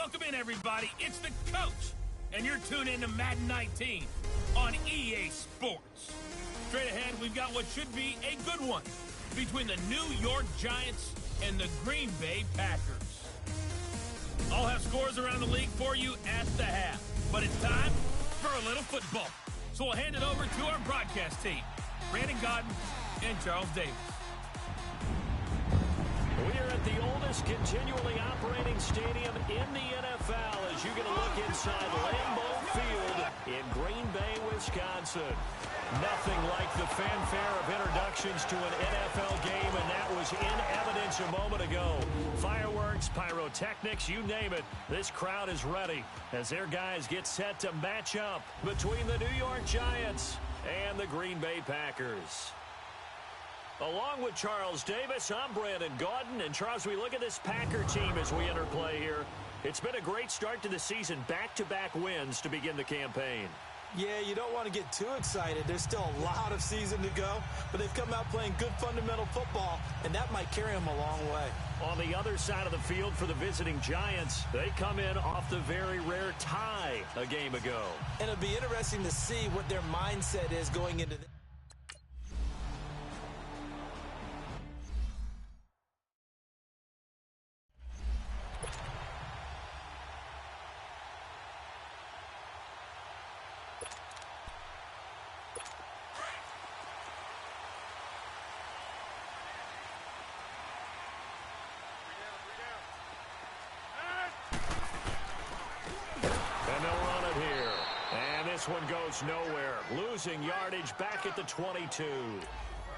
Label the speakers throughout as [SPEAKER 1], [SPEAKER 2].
[SPEAKER 1] Welcome in, everybody. It's the coach, and you're tuned in to Madden 19 on EA Sports. Straight ahead, we've got what should be a good one between the New York Giants and the Green Bay Packers. I'll have scores around the league for you at the half, but it's time for a little football. So we'll hand it over to our broadcast team, Brandon Godden and Charles Davis.
[SPEAKER 2] We are at the oldest continually operating stadium in the NFL as you get a look inside Lambeau Field in Green Bay, Wisconsin. Nothing like the fanfare of introductions to an NFL game, and that was in evidence a moment ago. Fireworks, pyrotechnics, you name it. This crowd is ready as their guys get set to match up between the New York Giants and the Green Bay Packers. Along with Charles Davis, I'm Brandon Gaudin. And Charles, we look at this Packer team as we enter play here. It's been a great start to the season, back-to-back wins to begin the campaign.
[SPEAKER 3] Yeah, you don't want to get too excited. There's still a lot of season to go, but they've come out playing good fundamental football, and that might carry them a long way.
[SPEAKER 2] On the other side of the field for the visiting Giants, they come in off the very rare tie a game ago.
[SPEAKER 3] And it'll be interesting to see what their mindset is going into this.
[SPEAKER 2] This one goes nowhere. Losing yardage back at the 22.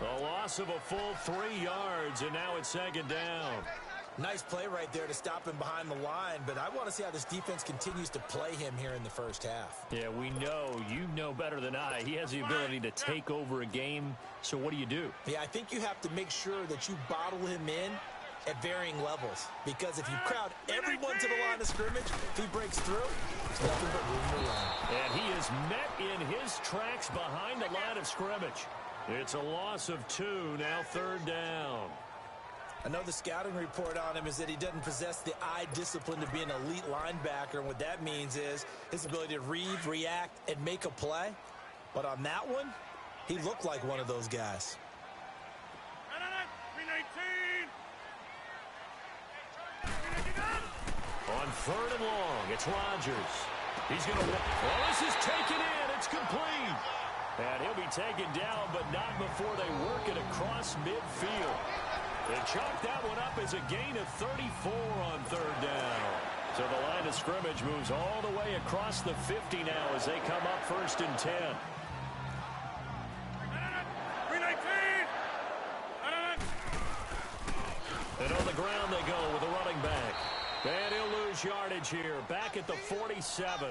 [SPEAKER 2] A loss of a full 3 yards, and now it's second down.
[SPEAKER 3] Nice play right there to stop him behind the line, but I want to see how this defense continues to play him here in the first half.
[SPEAKER 2] Yeah, we know. You know better than I. He has the ability to take over a game, so what do you do?
[SPEAKER 3] Yeah, I think you have to make sure that you bottle him in at varying levels, because if you crowd everyone to the line of scrimmage, if he breaks through, there's nothing but room to run.
[SPEAKER 2] And he is met in his tracks behind the line of scrimmage. It's a loss of 2, now third down.
[SPEAKER 3] I know the scouting report on him is that he doesn't possess the eye discipline to be an elite linebacker, and what that means is his ability to read, react, and make a play. But on that one, he looked like one of those guys.
[SPEAKER 2] On third and long, it's Rodgers. He's going to walk. Well, this is taken in. It's complete. And he'll be taken down, but not before they work it across midfield. They chalk that one up as a gain of 34 on third down. So the line of scrimmage moves all the way across the 50 now as they come up first and 10. And on the ground they go with a running back. And he'll lose yardage here, back at the 47.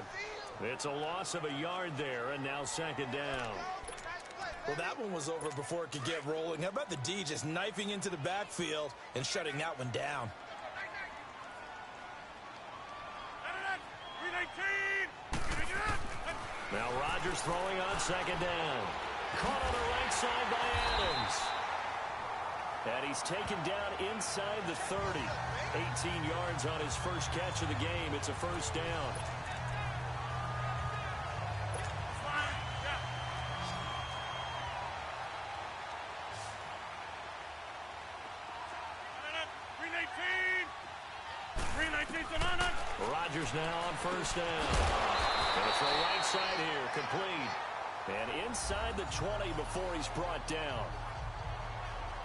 [SPEAKER 2] It's a loss of a yard there, and now second down.
[SPEAKER 3] Well, that one was over before it could get rolling. How about the D just knifing into the backfield and shutting that one down?
[SPEAKER 2] Now Rodgers throwing on second down. Caught on the right side by Adams. And he's taken down inside the 30. 18 yards on his first catch of the game. It's a first down. Rodgers now on first down. And it's the right side here, complete. And inside the 20 before he's brought down.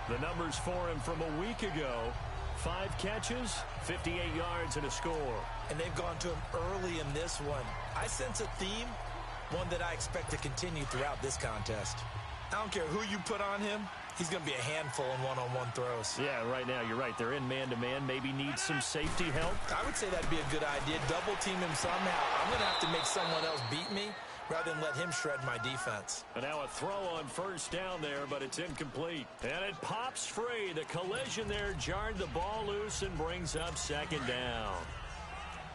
[SPEAKER 2] The numbers for him from a week ago: 5 catches, 58 yards, and a score.
[SPEAKER 3] And they've gone to him early in this one. I sense a theme, one that I expect to continue throughout this contest. I don't care who you put on him, he's going to be a handful in one-on-one throws.
[SPEAKER 2] Yeah, right now, you're right. They're in man-to-man, maybe needs some safety help.
[SPEAKER 3] I would say that'd be a good idea. Double team him somehow. I'm going to have to make someone else beat me rather than let him shred my defense.
[SPEAKER 2] And now a throw on first down there, but it's incomplete. And it pops free. The collision there jarred the ball loose and brings up second down.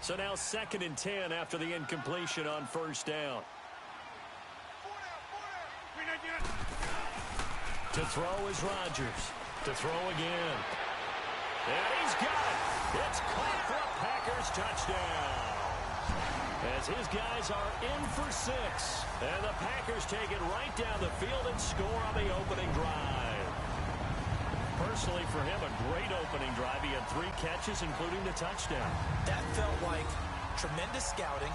[SPEAKER 2] So now second and 10 after the incompletion on first down. To throw is Rodgers. To throw again. And he's got it. It's caught for a Packers pass, touchdown. As his guys are in for 6. And the Packers take it right down the field and score on the opening drive. Personally, for him, a great opening drive. He had 3 catches, including the touchdown.
[SPEAKER 3] That felt like tremendous scouting,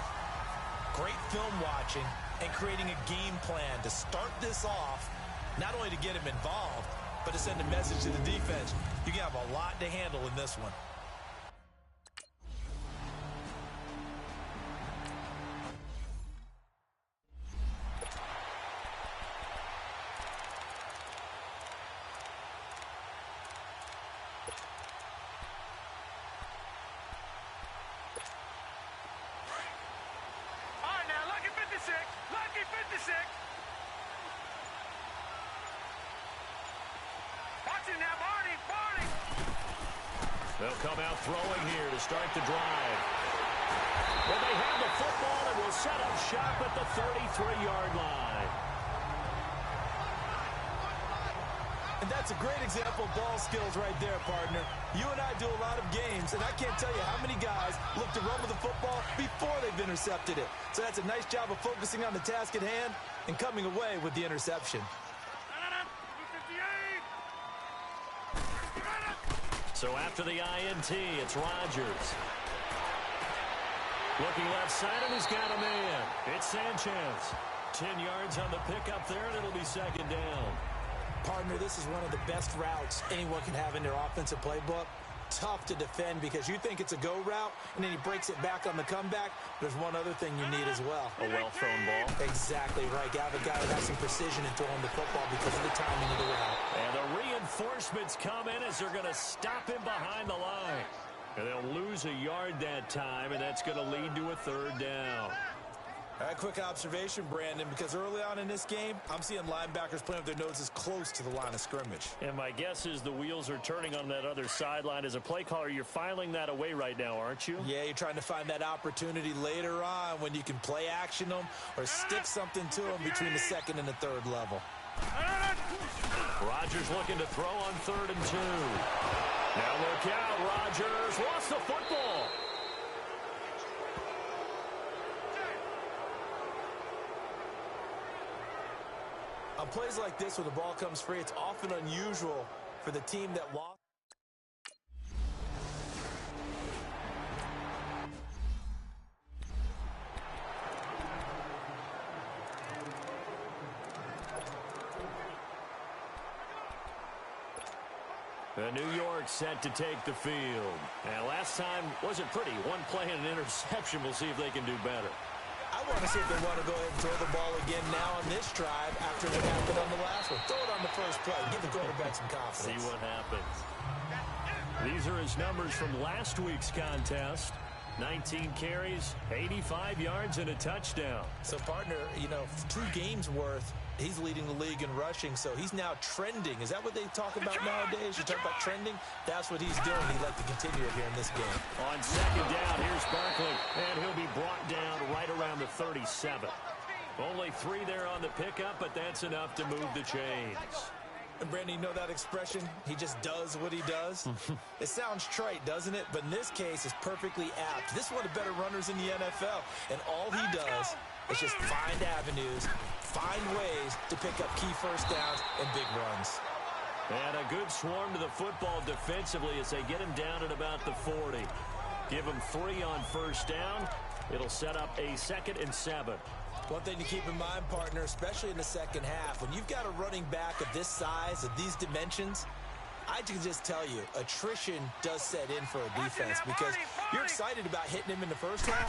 [SPEAKER 3] great film watching, and creating a game plan to start this off, not only to get him involved, but to send a message to the defense. You have a lot to handle in this one.
[SPEAKER 4] Lucky 56. Watch it now, Barney.
[SPEAKER 2] They'll come out throwing here to start the drive. Well, they have the football and will set up shop at the 33-yard line.
[SPEAKER 3] And that's a great example of ball skills right there, partner. You and I do a lot of games, and I can't tell you how many guys look to run with the football before they've intercepted it. So that's a nice job of focusing on the task at hand and coming away with the interception.
[SPEAKER 2] So after the INT, it's Rodgers. Looking left side, and he's got a man. It's Sanchez. 10 yards on the pickup there, and it'll be second down.
[SPEAKER 3] Partner, this is one of the best routes anyone can have in their offensive playbook. Tough to defend because you think it's a go route, and then he breaks it back on the comeback. There's one other thing you need as well.
[SPEAKER 2] A well-thrown ball.
[SPEAKER 3] Exactly right. You have a guy that has some precision in throwing the football because of the timing of the route.
[SPEAKER 2] And the reinforcements come in as they're going to stop him behind the line. And they'll lose a yard that time, and that's going to lead to a third down.
[SPEAKER 3] All right, quick observation, Brandon, because early on in this game, I'm seeing linebackers playing with their noses close to the line of scrimmage.
[SPEAKER 2] And my guess is the wheels are turning on that other sideline. As a play caller, you're filing that away right now, aren't you?
[SPEAKER 3] Yeah, you're trying to find that opportunity later on when you can play action them or stick something to them between the second and the third level.
[SPEAKER 2] Rodgers looking to throw on 3rd and 2. Now look out, Rodgers lost the football.
[SPEAKER 3] On plays like this where the ball comes free, it's often unusual for the team that lost.
[SPEAKER 2] New York set to take the field. And last time wasn't pretty. One play and an interception. We'll see if they can do better.
[SPEAKER 3] I want to see if they want to go ahead and throw the ball again now on this drive after what happened on the last one. Throw it on the first play. Give the quarterback some confidence.
[SPEAKER 2] See what happens. These are his numbers from last week's contest. 19 carries, 85 yards, and a touchdown.
[SPEAKER 3] So, partner, 2 games worth, he's leading the league in rushing, so he's now trending. Is that what they talk about nowadays? You talk about trending? That's what he's doing. He'd like to continue it here in this game.
[SPEAKER 2] On second down, here's Barkley, and he'll be brought down right around the 37. Only 3 there on the pickup, but that's enough to move the chains.
[SPEAKER 3] And, Brandon, you know that expression? He just does what he does? It sounds trite, doesn't it? But in this case, it's perfectly apt. This is one of the better runners in the NFL, and all he does is just find avenues, find ways to pick up key first downs and big runs.
[SPEAKER 2] And a good swarm to the football defensively as they get him down at about the 40. Give him 3 on first down. It'll set up a 2nd and 7.
[SPEAKER 3] One thing to keep in mind, partner, especially in the second half, when you've got a running back of this size, of these dimensions, I can just tell you, attrition does set in for a defense because you're excited about hitting him in the first half.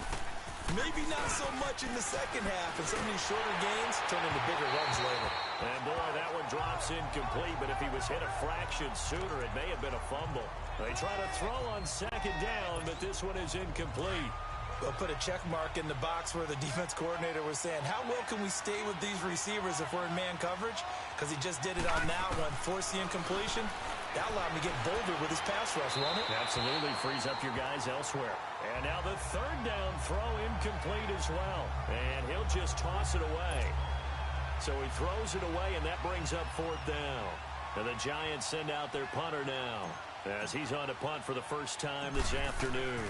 [SPEAKER 3] Maybe not so much in the second half, and some of these shorter gains turn into bigger runs later.
[SPEAKER 2] And, boy, that one drops incomplete, but if he was hit a fraction sooner, it may have been a fumble. They try to throw on second down, but this one is incomplete.
[SPEAKER 3] They'll put a check mark in the box where the defense coordinator was saying, how well can we stay with these receivers if we're in man coverage? Because he just did it on that one, forced the incompletion. That allowed him to get bolder with his pass rush, won't it?
[SPEAKER 2] Absolutely, frees up your guys elsewhere. And now the 3rd down throw incomplete as well. And he'll just toss it away. So he throws it away, and that brings up 4th down. And the Giants send out their punter now as he's on to punt for the first time this afternoon.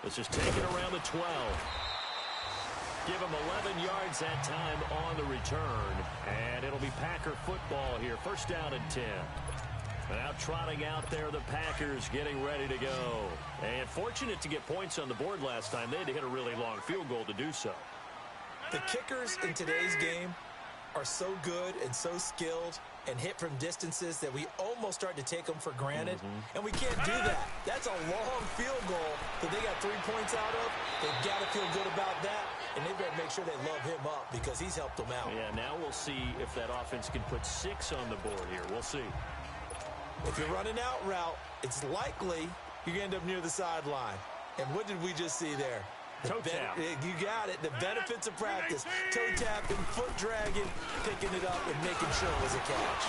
[SPEAKER 2] Let's just take it around the 12. Give him 11 yards that time on the return. And it'll be Packer football here. First down and 10. Now trotting out there, the Packers getting ready to go. And fortunate to get points on the board last time. They had to hit a really long field goal to do so.
[SPEAKER 3] The kickers in today's game are so good and so skilled and hit from distances that we almost start to take them for granted. And we can't do that. That's a long field goal that they got 3 points out of. They've got to feel good about that. And they better make sure they love him up because he's helped them out.
[SPEAKER 2] Yeah, now we'll see if that offense can put 6 on the board here. We'll see.
[SPEAKER 3] If you're running out route, it's likely you're going to end up near the sideline. And what did we just see there?
[SPEAKER 2] Toe tap.
[SPEAKER 3] You got it. The benefits of practice. Toe tapping, foot dragging, picking it up, and making sure it was a catch.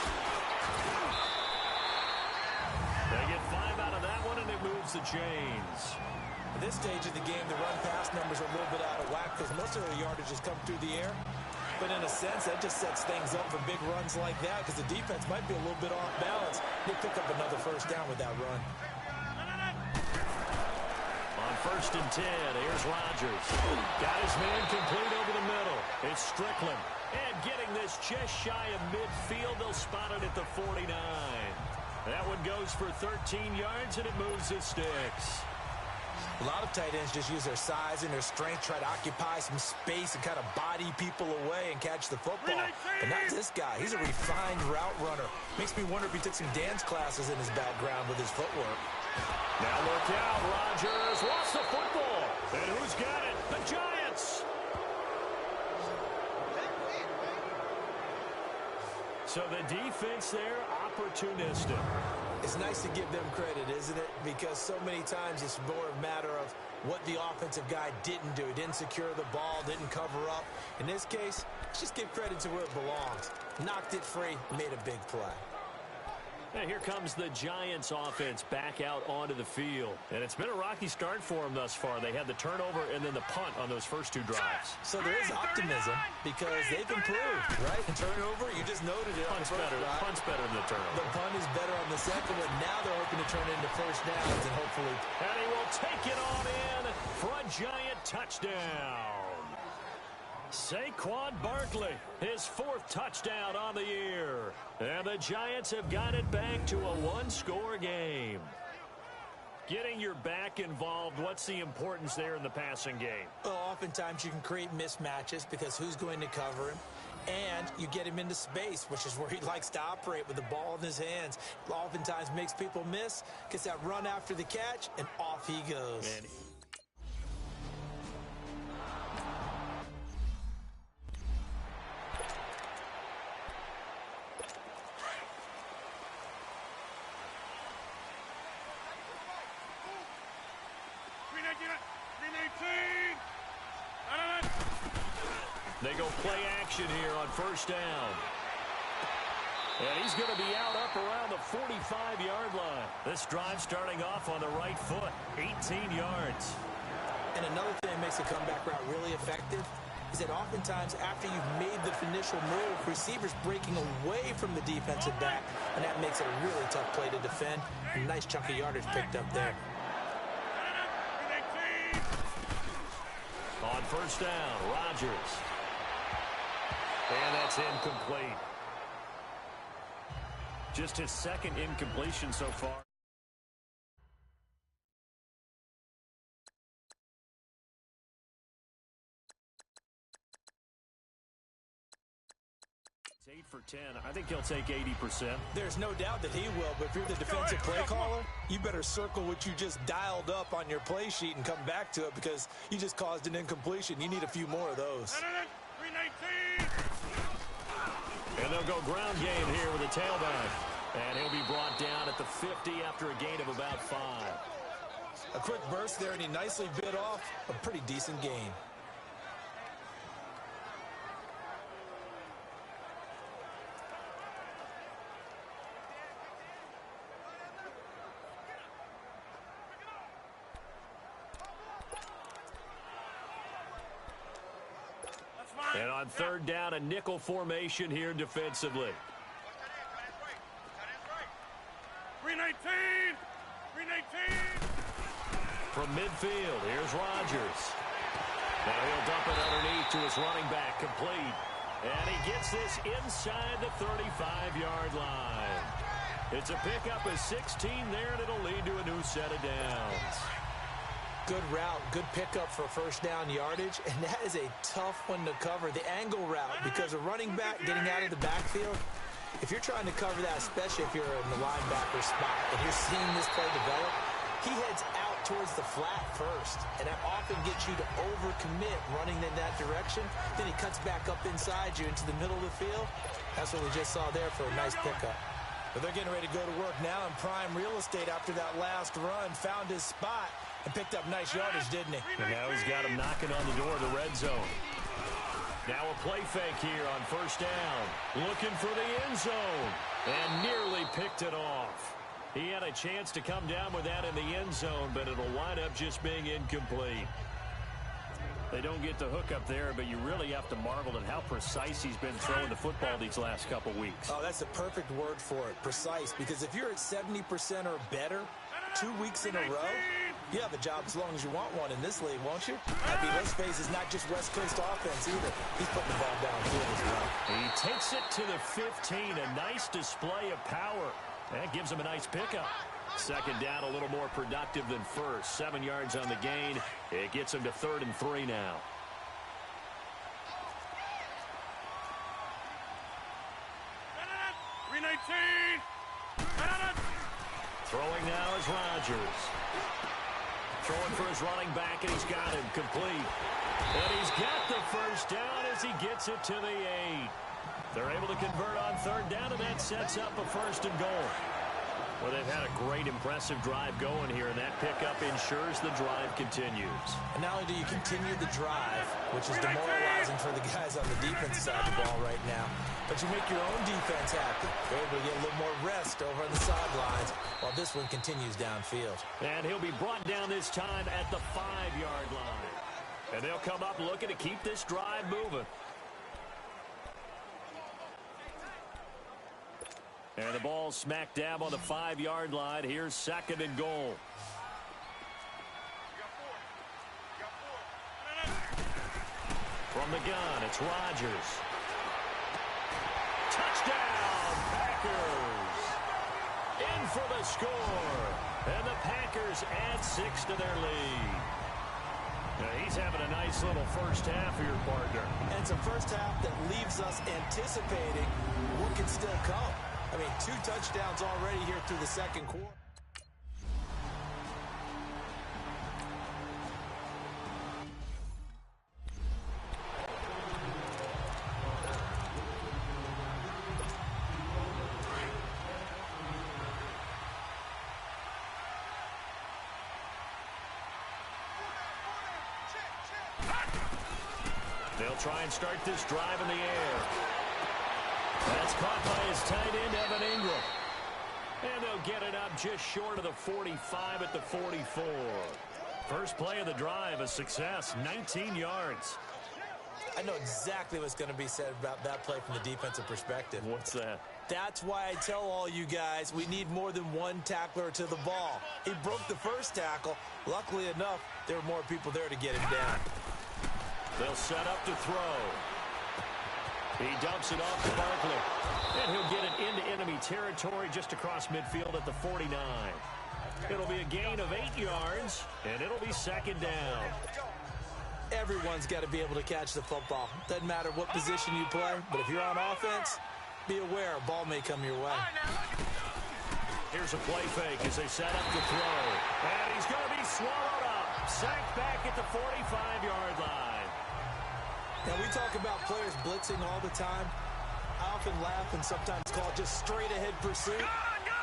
[SPEAKER 2] They get 5 out of that one, and it moves the chains.
[SPEAKER 3] At this stage of the game, the run-pass numbers are a little bit out of whack because most of their yardage has come through the air. But in a sense, that just sets things up for big runs like that because the defense might be a little bit off balance. They pick up another first down with that run.
[SPEAKER 2] On first and 10, here's Rodgers. Got his man complete over the middle. It's Strickland. And getting this just shy of midfield, they'll spot it at the 49. That one goes for 13 yards, and it moves the sticks.
[SPEAKER 3] A lot of tight ends just use their size and their strength, try to occupy some space and kind of body people away and catch the football. But not this guy. He's a refined route runner. Makes me wonder if he took some dance classes in his background with his footwork.
[SPEAKER 2] Now look out, Rodgers lost the football. And who's got it? The Giants. So the defense there, opportunistic.
[SPEAKER 3] It's nice to give them credit, isn't it? Because so many times it's more a matter of what the offensive guy didn't do. He didn't secure the ball, didn't cover up. In this case, let's just give credit to where it belongs. Knocked it free, made a big play.
[SPEAKER 2] And here comes the Giants offense back out onto the field. And it's been a rocky start for them thus far. They had the turnover and then the punt on those first 2 drives.
[SPEAKER 3] So there is optimism because they've improved, right? The turnover, you just noted it.
[SPEAKER 2] Punt's better than the turnover.
[SPEAKER 3] The punt is better on the second one. Now they're hoping to turn it into first downs and hopefully.
[SPEAKER 2] And he will take it on in for a Giant touchdown. Saquon Barkley, his 4th touchdown on the year. And the Giants have got it back to a 1-score game. Getting your back involved, what's the importance there in the passing game?
[SPEAKER 3] Well, oftentimes you can create mismatches because who's going to cover him? And you get him into space, which is where he likes to operate with the ball in his hands. Oftentimes makes people miss, gets that run after the catch, and off he goes.
[SPEAKER 2] Man. They go play action here on first down. And he's going to be out up around the 45-yard line. This drive starting off on the right foot, 18 yards.
[SPEAKER 3] And another thing that makes a comeback route really effective is that oftentimes after you've made the initial move, receivers breaking away from the defensive back, and that makes it a really tough play to defend. A nice chunk of yardage picked up there.
[SPEAKER 2] On first down, Rodgers. And that's incomplete. Just his 2nd incompletion so far. It's 8 for 10. I think he'll take 80%.
[SPEAKER 3] There's no doubt that he will, but if you're the defensive play caller, you better circle what you just dialed up on your play sheet and come back to it because you just caused an incompletion. You need a few more of those.
[SPEAKER 2] And they'll go ground game here with a tailback. And he'll be brought down at the 50 after a gain of about 5.
[SPEAKER 3] A quick burst there, and he nicely bit off a pretty decent gain.
[SPEAKER 2] And on third down, a nickel formation here defensively.
[SPEAKER 4] 319! 319!
[SPEAKER 2] From midfield. Here's Rodgers. Now he'll dump it underneath to his running back, complete. And he gets this inside the 35-yard line. It's a pickup of 16 there, and it'll lead to a new set of downs.
[SPEAKER 3] Good route, good pickup for first down yardage, and that is a tough one to cover, the angle route, because a running back getting out of the backfield, if you're trying to cover that, especially if you're in the linebacker spot and you're seeing this play develop, he heads out towards the flat first, and that often gets you to overcommit running in that direction. Then he cuts back up inside you into the middle of the field. That's what we just saw there for a nice pickup. But they're getting ready to go to work now in prime real estate after that last run. Found his spot and picked up nice yardage, didn't he?
[SPEAKER 2] And now he's got him knocking on the door of the red zone. Now a play fake here on first down. Looking for the end zone. And nearly picked it off. He had a chance to come down with that in the end zone, but it'll wind up just being incomplete. They don't get the hook up there, but you really have to marvel at how precise he's been throwing the football these last couple weeks.
[SPEAKER 3] Oh, that's the perfect word for it, precise, because if you're at 70% or better 2 weeks in a row, you have a job as long as you want one in this league, won't you? I mean, let's face it, it's not just West Coast offense either. He's putting the ball downfield as well.
[SPEAKER 2] He takes it to the 15, a nice display of power. That gives him a nice pickup. Second down, a little more productive than first. 7 yards on the gain. It gets him to 3rd and 3 now. Throwing now is Rodgers. Throwing for his running back, and he's got him complete. And he's got the first down as he gets it to the 8. They're able to convert on 3rd down, and that sets up a 1st and goal. Well, they've had a great, impressive drive going here, and that pickup ensures the drive continues.
[SPEAKER 3] And not only do you continue the drive, which is demoralizing for the guys on the defense side of the ball right now, but you make your own defense happy. They're able to get a little more rest over on the sidelines while this one continues downfield.
[SPEAKER 2] And he'll be brought down this time at the 5-yard line. And they'll come up looking to keep this drive moving. And the ball smack dab on the 5-yard line. Here's 2nd and goal. From the gun, it's Rodgers. Touchdown, Packers. In for the score. And the Packers add 6 to their lead. Now he's having a nice little first half here, partner.
[SPEAKER 3] And it's a first half that leaves us anticipating what can still come. I mean, 2 touchdowns already here through the second quarter.
[SPEAKER 2] They'll try and start this drive in the air. That's caught by his tight end, Evan Ingram. And they'll get it up just short of the 45 at the 44. First play of the drive, a success, 19 yards.
[SPEAKER 3] I know exactly what's going to be said about that play from the defensive perspective.
[SPEAKER 2] What's that?
[SPEAKER 3] That's why I tell all you guys we need more than one tackler to the ball. He broke the first tackle. Luckily enough, there were more people there to get him down.
[SPEAKER 2] They'll set up to throw. He dumps it off to Barkley. And he'll get it into enemy territory just across midfield at the 49. It'll be a gain of 8 yards, and it'll be 2nd down.
[SPEAKER 3] Everyone's got to be able to catch the football. Doesn't matter what position you play, but if you're on offense, be aware a ball may come your way.
[SPEAKER 2] Here's a play fake as they set up to throw. And he's going to be swallowed up. Sacked back at the 45-yard line.
[SPEAKER 3] Now, we talk about players blitzing all the time. I often laugh and sometimes call it just straight-ahead pursuit.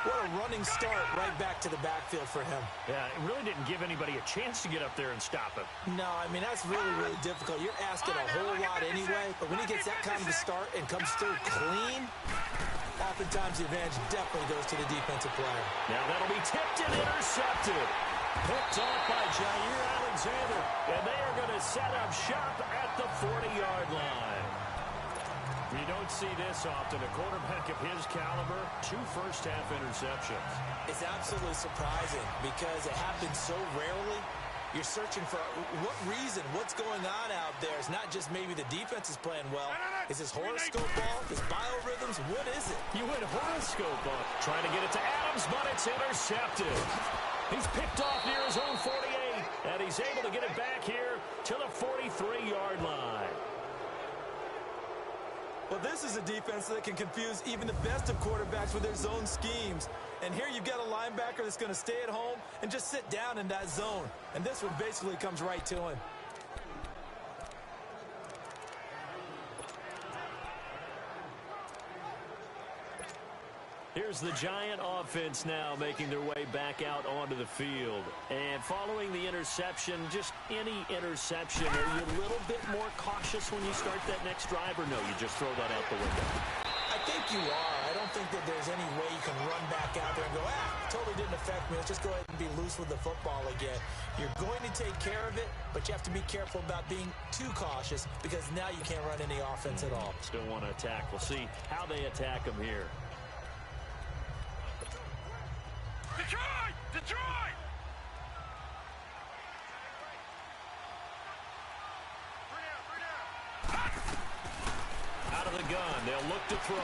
[SPEAKER 3] What a running start right back to the backfield for him.
[SPEAKER 2] Yeah, it really didn't give anybody a chance to get up there and stop him.
[SPEAKER 3] No, I mean, that's really, really difficult. You're asking a whole lot anyway, but when he gets that kind of a start and comes through clean, oftentimes the advantage definitely goes to the defensive player.
[SPEAKER 2] Now that'll be tipped and intercepted. Picked off by Jair Alexander, and they are going to set up shop at the 40-yard line. You don't see this often. A quarterback of his caliber, 2 first-half interceptions.
[SPEAKER 3] It's absolutely surprising because it happens so rarely. You're searching for what reason, what's going on out there. It's not just maybe the defense is playing well. Is this horoscope ball? Is biorhythms? What is it?
[SPEAKER 2] You went horoscope ball. Trying to get it to Adams, but it's intercepted. He's picked off near his own 48, and he's able to get it back here to the 43-yard line.
[SPEAKER 3] Well, this is a defense that can confuse even the best of quarterbacks with their zone schemes. And here you've got a linebacker that's going to stay at home and just sit down in that zone. And this one basically comes right to him.
[SPEAKER 2] Here's the Giant offense now making their way back out onto the field. And following the interception, just any interception, are you a little bit more cautious when you start that next drive, or no, you just throw that out the window?
[SPEAKER 3] I think you are. I don't think that there's any way you can run back out there and go, totally didn't affect me. Let's just go ahead and be loose with the football again. You're going to take care of it, but you have to be careful about being too cautious because now you can't run any offense at all.
[SPEAKER 2] Still want to attack. We'll see how they attack them here.
[SPEAKER 4] Detroit! Detroit!
[SPEAKER 2] Out of the gun, they'll look to throw.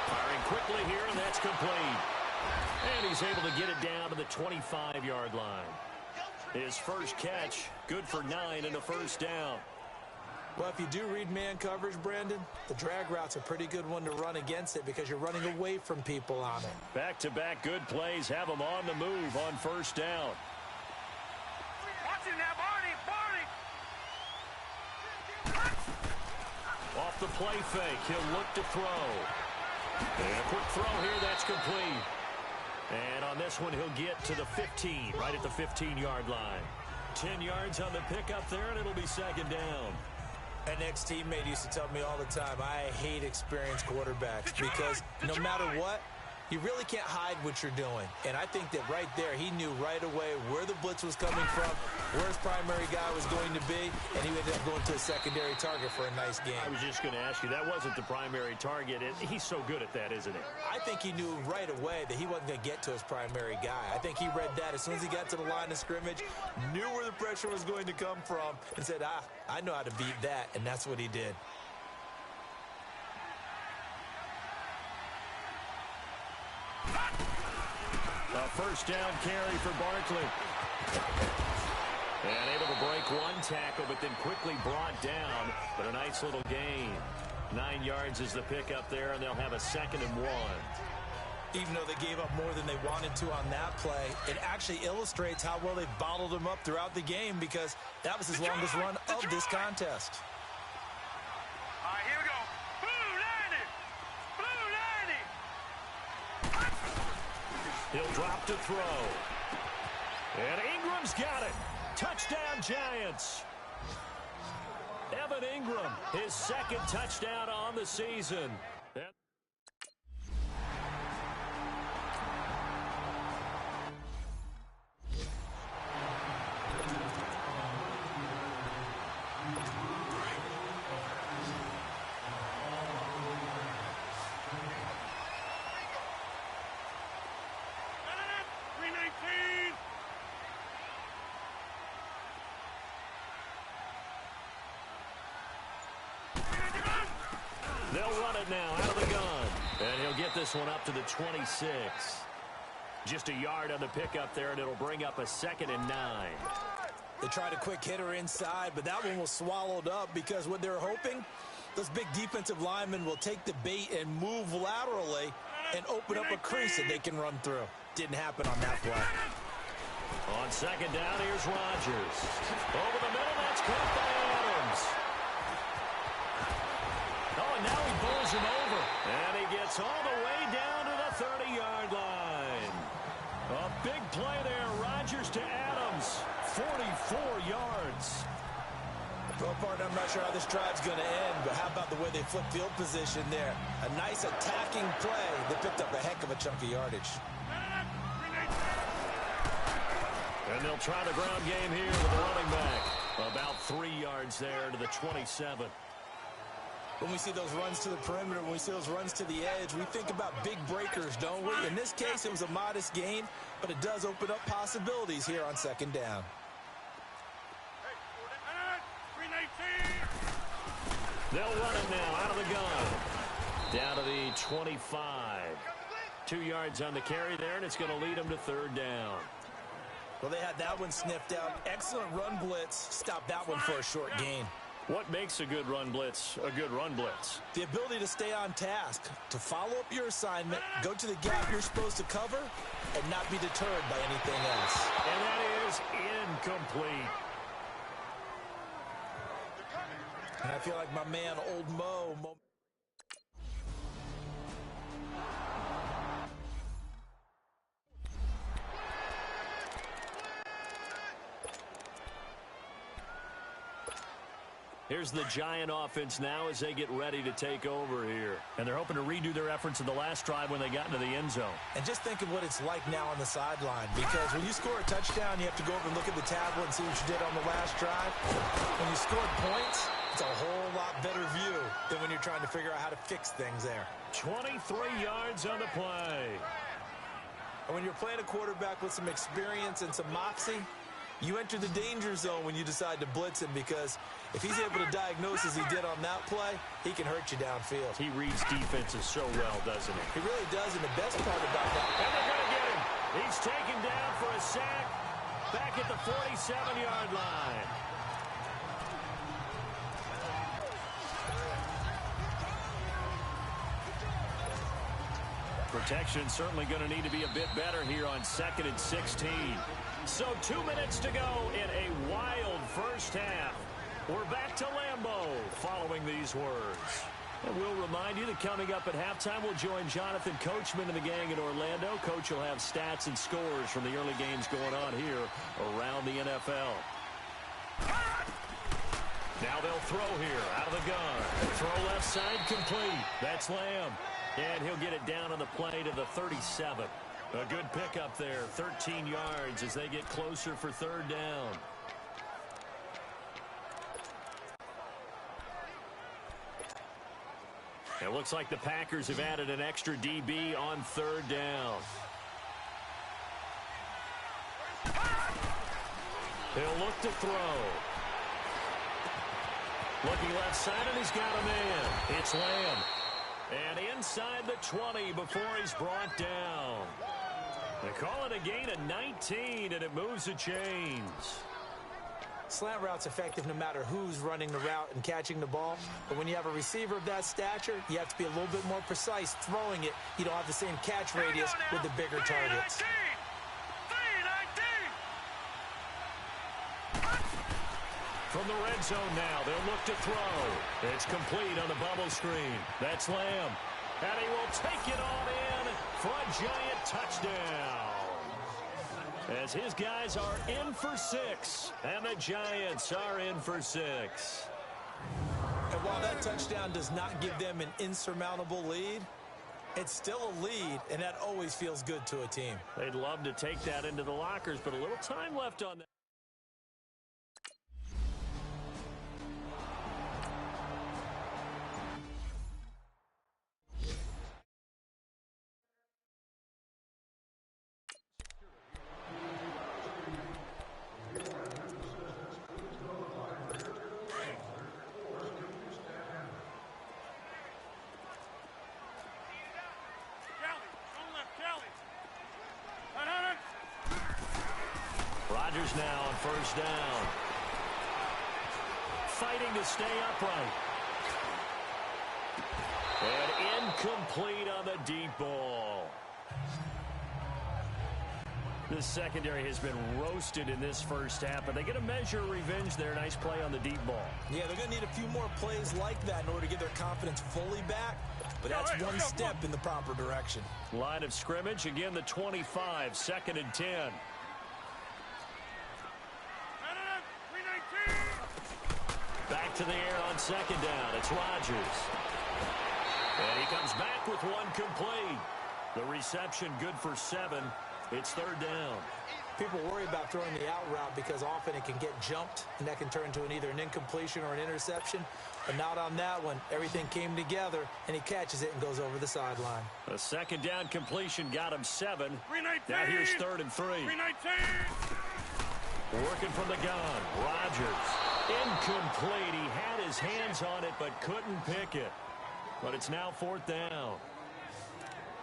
[SPEAKER 2] Firing quickly here, and that's complete. And he's able to get it down to the 25-yard line. His first catch, good for 9 and a first down.
[SPEAKER 3] Well, if you do read man coverage, Brandon, the drag route's a pretty good one to run against it because you're running away from people on it.
[SPEAKER 2] Back-to-back good plays have them on the move on first down.
[SPEAKER 4] Watch it now, Barney!
[SPEAKER 2] Off the play fake, he'll look to throw. And a quick throw here, that's complete. And on this one, he'll get to the 15, right at the 15-yard line. 10 yards on the pickup there, and it'll be second down.
[SPEAKER 3] An ex-teammate used to tell me all the time, I hate experienced quarterbacks because no matter what, you really can't hide what you're doing. And I think that right there, he knew right away where the blitz was coming from, where his primary guy was going to be, and he ended up going to a secondary target for a nice game.
[SPEAKER 2] I was just going to ask you, that wasn't the primary target. He's so good at that, isn't he?
[SPEAKER 3] I think he knew right away that he wasn't going to get to his primary guy. I think he read that as soon as he got to the line of scrimmage, knew where the pressure was going to come from, and said, I know how to beat that, and that's what he did.
[SPEAKER 2] A first down carry for Barkley. And able to break one tackle, but then quickly brought down. But a nice little gain. 9 yards is the pickup there, and they'll have a 2nd and 1.
[SPEAKER 3] Even though they gave up more than they wanted to on that play, it actually illustrates how well they bottled him up throughout the game because that was his longest run of this contest.
[SPEAKER 4] All right, here we go. Blue 90! Blue 90!
[SPEAKER 2] He'll drop to throw. And Ingram's got it. Touchdown, Giants. Evan Ingram, his 2nd touchdown on the season. They'll run it now out of the gun. And he'll get this one up to the 26. Just a yard on the pickup there, and it'll bring up a 2nd and 9.
[SPEAKER 3] They tried a quick hitter inside, but that one was swallowed up because what they're hoping, those big defensive linemen will take the bait and move laterally and open up a crease that they can run through. Didn't happen on that play.
[SPEAKER 2] On 2nd down, here's Rodgers. Over the middle, that's caught by Adams. Oh, and now he bowls him over. And he gets all the way down to the 30-yard line. A big play there. Rodgers to Adams. 44 yards.
[SPEAKER 3] Well, partner, I'm not sure how this drive's going to end, but how about the way they flip field position there? A nice attacking play that picked up a heck of a chunk of yardage.
[SPEAKER 2] And they'll try the ground game here with the running back. About 3 yards there to the 27.
[SPEAKER 3] When we see those runs to the perimeter, when we see those runs to the edge, we think about big breakers, don't we? In this case, it was a modest gain, but it does open up possibilities here on 2nd down.
[SPEAKER 2] They'll run it now out of the gun. Down to the 25. 2 yards on the carry there, and it's going to lead them to third down.
[SPEAKER 3] Well, they had that one sniffed out. Excellent run blitz. Stop that one for a short gain.
[SPEAKER 2] What makes a good run blitz a good run blitz?
[SPEAKER 3] The ability to stay on task, to follow up your assignment, go to the gap you're supposed to cover, and not be deterred by anything else.
[SPEAKER 2] And that is incomplete.
[SPEAKER 3] And I feel like my man, Old Mo.
[SPEAKER 2] Here's the Giant offense now as they get ready to take over here.
[SPEAKER 1] And they're hoping to redo their efforts in the last drive when they got into the end zone.
[SPEAKER 3] And just think of what it's like now on the sideline, because when you score a touchdown, you have to go over and look at the tablet and see what you did on the last drive. When you scored points, it's a whole lot better view than when you're trying to figure out how to fix things there.
[SPEAKER 2] 23 yards on the play.
[SPEAKER 3] And when you're playing a quarterback with some experience and some moxie, you enter the danger zone when you decide to blitz him, because if he's able to diagnose as he did on that play, he can hurt you downfield.
[SPEAKER 2] He reads defenses so well, doesn't he?
[SPEAKER 3] He really does, and the best part about that...
[SPEAKER 2] And they're going to get him. He's taken down for a sack back at the 47-yard line. Protection certainly going to need to be a bit better here on 2nd and 16. So 2 minutes to go in a wild first half. We're back to Lambeau following these words. And we'll remind you that coming up at halftime, we'll join Jonathan Coachman and the gang in Orlando. Coach will have stats and scores from the early games going on here around the NFL. Now they'll throw here out of the gun. Throw left side complete. That's Lamb. And he'll get it down on the play to the 37. A good pickup there, 13 yards as they get closer for third down. It looks like the Packers have added an extra DB on third down. He'll look to throw. Looking left side, and he's got a man. It's Lamb. And inside the 20 before he's brought down. They call it a gain of 19, and it moves the chains.
[SPEAKER 3] Slant route's effective no matter who's running the route and catching the ball. But when you have a receiver of that stature, you have to be a little bit more precise throwing it. You don't have the same catch radius with the bigger targets.
[SPEAKER 2] From the red zone now, they'll look to throw. It's complete on the bubble screen. That's Lamb. And he will take it on in for a Giant touchdown. As his guys are in for 6, and the Giants are in for 6.
[SPEAKER 3] And while that touchdown does not give them an insurmountable lead, it's still a lead, and that always feels good to a team.
[SPEAKER 2] They'd love to take that into the lockers, but a little time left on that. Rodgers now on first down. Fighting to stay upright. And incomplete on the deep ball. The secondary has been roasted in this first half, but they get a measure of revenge there. Nice play on the deep ball.
[SPEAKER 3] Yeah, they're going to need a few more plays like that in order to get their confidence fully back. But that's one step in the proper direction.
[SPEAKER 2] Line of scrimmage, again the 25, 2nd and 10. Back to the air on 2nd down. It's Rodgers. And he comes back with one complete. The reception good for 7. It's third down.
[SPEAKER 3] People worry about throwing the out route because often it can get jumped, and that can turn into either an incompletion or an interception. But not on that one. Everything came together, and he catches it and goes over the sideline.
[SPEAKER 2] A 2nd down completion got him 7. Now here's 3rd and 3. Working from the gun. Rodgers. Incomplete. He had his hands on it but couldn't pick it. But it's now 4th down.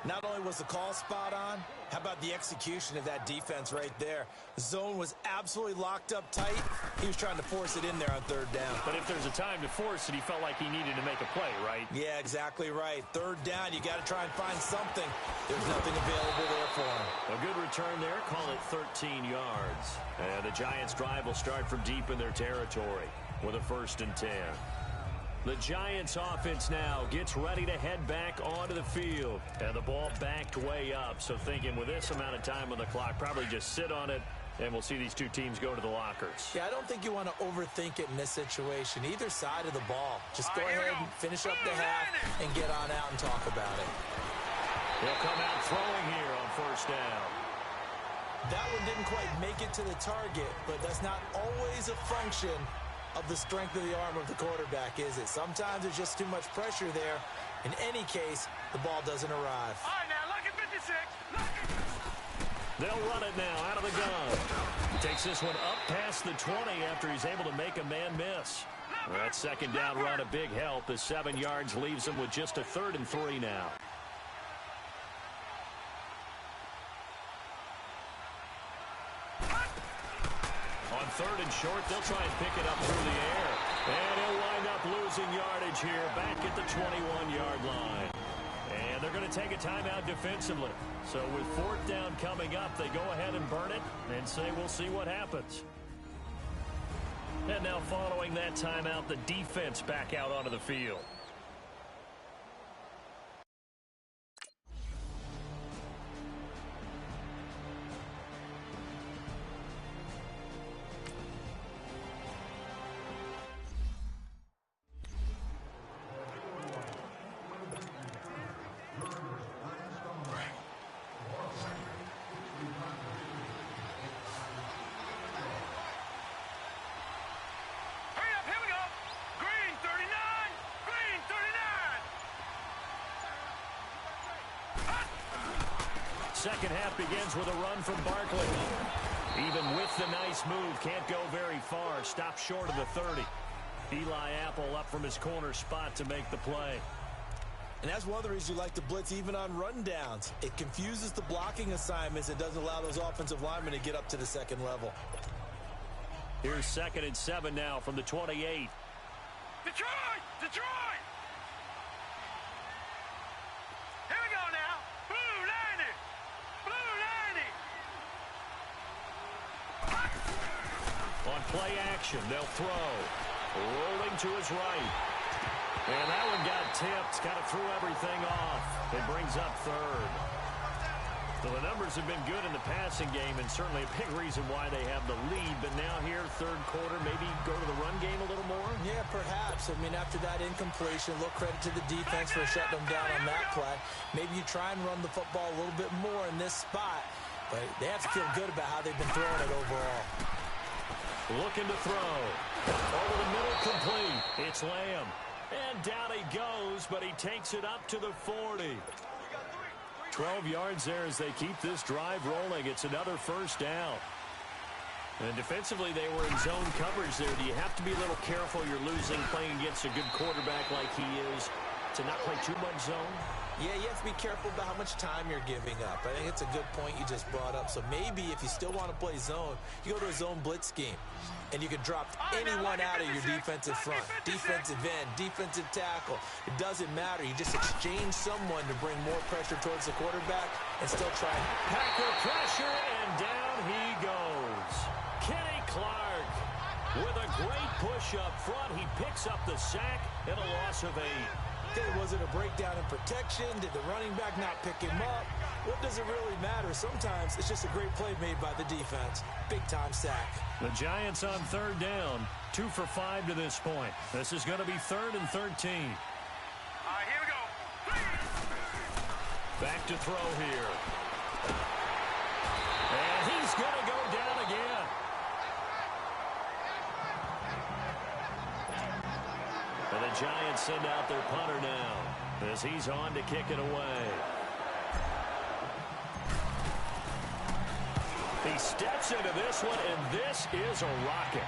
[SPEAKER 3] Not only was the call spot on, how about the execution of that defense right there? The zone was absolutely locked up tight. He was trying to force it in there on 3rd down.
[SPEAKER 2] But if there's a time to force it, he felt like he needed to make a play, right?
[SPEAKER 3] Yeah, exactly right. 3rd down, you got to try and find something. There's nothing available there for him.
[SPEAKER 2] A good return there. Call it 13 yards. And the Giants' drive will start from deep in their territory with a 1st and 10. The Giants offense now gets ready to head back onto the field. And the ball backed way up. So thinking with this amount of time on the clock, probably just sit on it, and we'll see these two teams go to the lockers.
[SPEAKER 3] Yeah, I don't think you want to overthink it in this situation. Either side of the ball. Just go ahead and finish up the half and get on out and talk about it.
[SPEAKER 2] He'll come out throwing here on 1st down.
[SPEAKER 3] That one didn't quite make it to the target, but that's not always a function of the strength of the arm of the quarterback, is it? Sometimes there's just too much pressure there. In any case, the ball doesn't arrive.
[SPEAKER 4] All right, now, look at 56.
[SPEAKER 2] They'll run it now out of the gun. Takes this one up past the 20 after he's able to make a man miss. That 2nd down run a big help as 7 yards leaves him with just a 3rd and 3 now. On 3rd and short, they'll try and pick it up through the air. And he'll wind up losing yardage here back at the 21-yard line. And they're going to take a timeout defensively. So with 4th down coming up, they go ahead and burn it and say we'll see what happens. And now following that timeout, the defense back out onto the field. Second half begins with a run from Barkley. Even with the nice move, can't go very far. Stops short of the 30. Eli Apple up from his corner spot to make the play.
[SPEAKER 3] And that's one of the reasons you like to blitz even on rundowns. It confuses the blocking assignments and doesn't allow those offensive linemen to get up to the 2nd level.
[SPEAKER 2] Here's 2nd and 7 now from the 28.
[SPEAKER 4] Detroit! Detroit! Here we go now. Blue 90! Blue 90!
[SPEAKER 2] On play action, they'll throw. Rolling to his right. And that one got tipped. Kind of threw everything off. It brings up 3rd. So the numbers have been good in the passing game, and certainly a big reason why they have the lead. But now here, 3rd quarter, maybe go to the run game a little more?
[SPEAKER 3] Yeah, perhaps. I mean, after that incompletion, a little credit to the defense for shutting them down on that play. Maybe you try and run the football a little bit more in this spot. But they have to feel good about how they've been throwing it overall.
[SPEAKER 2] Looking to throw. Over the middle, complete. It's Lamb. And down he goes, but he takes it up to the 40. 12 yards there as they keep this drive rolling. It's another 1st down. And defensively, they were in zone coverage there. Do you have to be a little careful? You're losing playing against a good quarterback like he is to not play too much zone?
[SPEAKER 3] Yeah, you have to be careful about how much time you're giving up. I think it's a good point you just brought up. So maybe if you still want to play zone, you go to a zone blitz scheme. And you can drop anyone out of your defensive front. Defensive end, defensive tackle. It doesn't matter. You just exchange someone to bring more pressure towards the quarterback and still try.
[SPEAKER 2] Packer pressure, and down he goes. Kenny Clark with a great push up front. He picks up the sack and a loss of 8.
[SPEAKER 3] Was it a breakdown in protection? Did the running back not pick him up? What does it really matter? Sometimes it's just a great play made by the defense. Big-time sack.
[SPEAKER 2] The Giants on 3rd down. 2 for 5 to this point. This is going to be 3rd and 13.
[SPEAKER 4] All right, here we go.
[SPEAKER 2] Back to throw here. And he's going to go down again. And the Giants send out their punter now as he's on to kick it away. He steps into this one, and this is a rocket.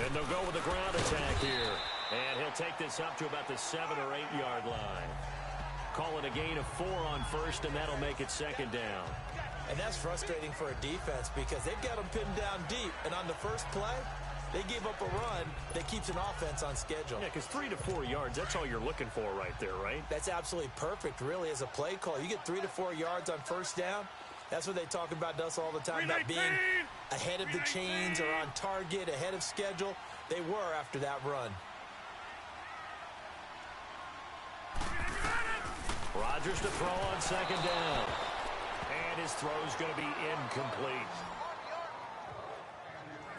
[SPEAKER 2] And they'll go with a ground attack here. And he'll take this up to about the 7 or 8 yard line. Call it a gain of 4 on first, and that'll make it second down.
[SPEAKER 3] And that's frustrating for a defense because they've got them pinned down deep. And on the first play, they gave up a run that keeps an offense on schedule.
[SPEAKER 2] Yeah, because 3 to 4 yards, that's all you're looking for right there, right?
[SPEAKER 3] That's absolutely perfect, really, as a play call. You get 3 to 4 yards on first down. That's what they talk about us all the time, about being ahead of the chains or on target, ahead of schedule. They were after that run.
[SPEAKER 2] Rodgers to throw on second down. And his throw's going to be incomplete.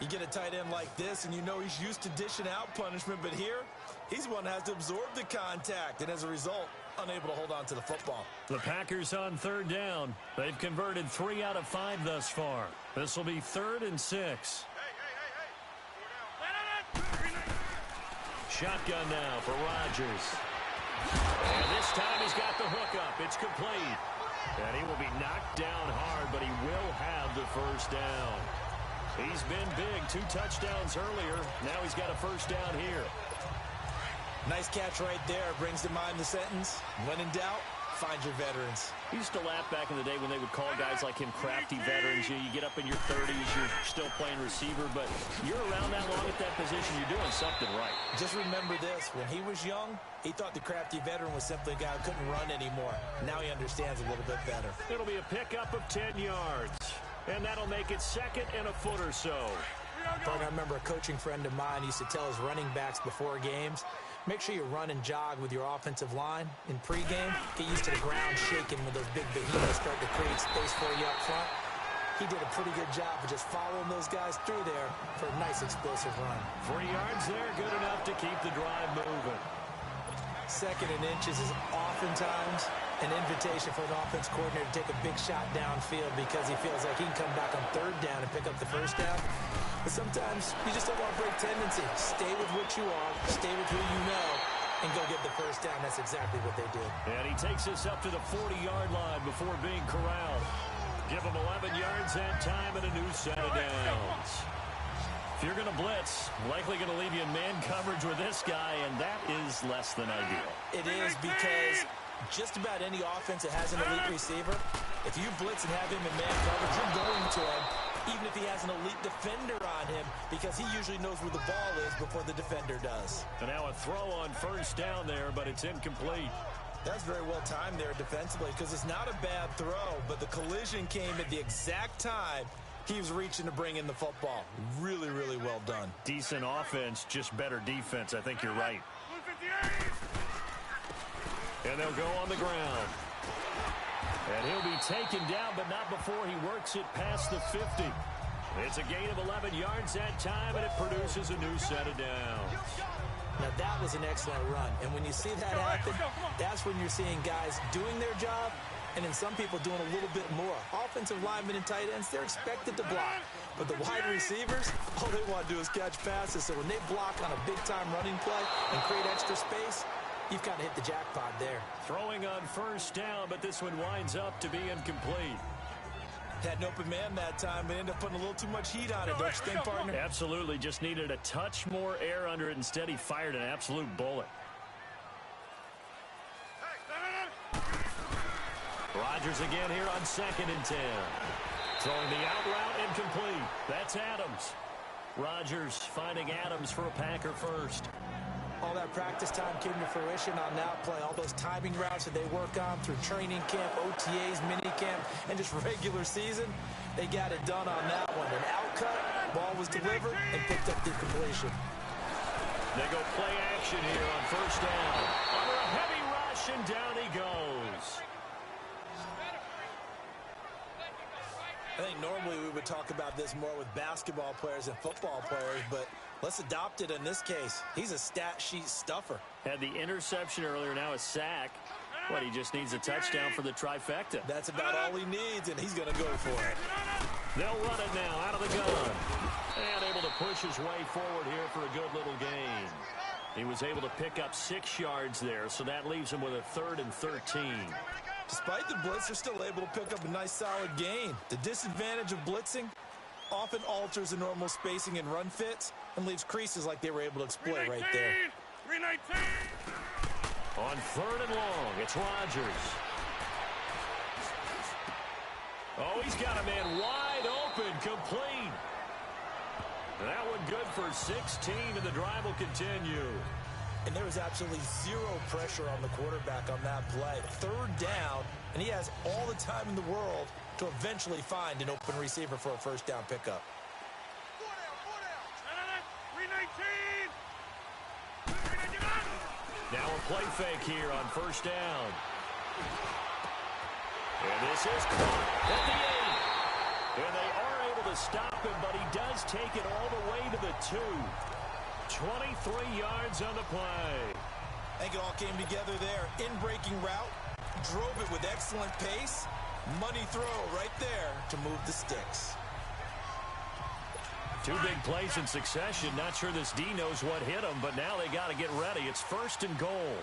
[SPEAKER 3] You get a tight end like this, and you know he's used to dishing out punishment, but here, he's one that has to absorb the contact, and as a result, unable to hold on to the football.
[SPEAKER 2] The Packers on third down. They've converted 3 out of 5 thus far. This will be 3rd and 6. Shotgun now for Rodgers. And this time he's got the hookup. It's complete. And he will be knocked down hard, but he will have the first down. He's been big. 2 touchdowns earlier. Now he's got a first down here.
[SPEAKER 3] Nice catch right there. Brings to mind the sentence, when in doubt, find your veterans.
[SPEAKER 2] He used to laugh back in the day when they would call guys like him crafty veterans. You get up in your 30s, you're still playing receiver, but you're around that long at that position, you're doing something right.
[SPEAKER 3] Just remember this. When he was young, he thought the crafty veteran was simply a guy who couldn't run anymore. Now he understands a little bit better.
[SPEAKER 2] It'll be a pickup of 10 yards, and that'll make it 2nd and a foot or so.
[SPEAKER 3] I remember a coaching friend of mine used to tell his running backs before games, make sure you run and jog with your offensive line in pregame. Get used to the ground shaking when those big behemoths start to create space for you up front. He did a pretty good job of just following those guys through there for a nice explosive run.
[SPEAKER 2] 3 yards there, good enough to keep the drive moving.
[SPEAKER 3] 2nd and inches is oftentimes an invitation for an offense coordinator to take a big shot downfield because he feels like he can come back on 3rd down and pick up the first down. But sometimes you just don't want to break tendency. Stay with what you are, stay with who you know, and go get the first down. That's exactly what they did.
[SPEAKER 2] And he takes us up to the 40-yard line before being corralled. Give him 11 yards that time and a new set of downs. If you're going to blitz, likely going to leave you in man coverage with this guy, and that is less than ideal.
[SPEAKER 3] It is because just about any offense that has an elite receiver, if you blitz and have him in man coverage, you're going to him, even if he has an elite defender on him, because he usually knows where the ball is before the defender does.
[SPEAKER 2] And now a throw on first down there, but it's incomplete.
[SPEAKER 3] That's very well timed there defensively because it's not a bad throw, but the collision came at the exact time he was reaching to bring in the football. Really, really well done.
[SPEAKER 2] Decent offense, just better defense. I think you're right. And they'll go on the ground. And he'll be taken down, but not before he works it past the 50. It's a gain of 11 yards that time, and it produces a new set of downs.
[SPEAKER 3] Now, that was an excellent run. And when you see that happen, that's when you're seeing guys doing their job and then some people doing a little bit more. Offensive linemen and tight ends, they're expected to block. But the wide receivers, all they want to do is catch passes. So when they block on a big-time running play and create extra space, you've kind of hit the jackpot there.
[SPEAKER 2] Throwing on first down, but this one winds up to be incomplete.
[SPEAKER 3] Had an open man that time, but ended up putting a little too much heat on it, don't you think, partner?
[SPEAKER 2] Absolutely. Just needed a touch more air under it. Instead, he fired an absolute bullet. Rodgers again here on 2nd and 10. Throwing the out route incomplete. That's Adams. Rodgers finding Adams for a Packer first.
[SPEAKER 3] All that practice time came to fruition on that play. All those timing routes that they work on through training camp, OTAs, minicamp, and just regular season, they got it done on that one. An outcut, ball was delivered, and picked up the completion.
[SPEAKER 2] They go play action here on first down. Under a heavy rush, and down he goes.
[SPEAKER 3] I think normally we would talk about this more with basketball players and football players, but let's adopt it in this case. He's a stat sheet stuffer.
[SPEAKER 2] Had the interception earlier, now a sack. What, he just needs a touchdown for the trifecta.
[SPEAKER 3] That's about all he needs, and he's going to go for it.
[SPEAKER 2] They'll run it now out of the gun. And able to push his way forward here for a good little gain. He was able to pick up 6 yards there, so that leaves him with a 3rd and 13.
[SPEAKER 3] Despite the blitz, they're still able to pick up a nice solid gain. The disadvantage of blitzing, often alters the normal spacing and run fits and leaves creases like they were able to exploit right there.
[SPEAKER 4] 319.
[SPEAKER 2] On 3rd and long, it's Rodgers. Oh, he's got a man wide open, complete. That one good for 16, and the drive will continue.
[SPEAKER 3] And there was absolutely zero pressure on the quarterback on that play. 3rd down, and he has all the time in the world to eventually find an open receiver for a first down pickup.
[SPEAKER 4] 319.
[SPEAKER 2] Now a play fake here on 1st down. And this is caught at the 8. And they are able to stop him, but he does take it all the way to the 2. 23 yards on the play.
[SPEAKER 3] I think it all came together there. In-breaking route, drove it with excellent pace. Money throw right there to move the sticks.
[SPEAKER 2] 2 big plays in succession. Not sure this D knows what hit him, but now they got to get ready. It's 1st and goal.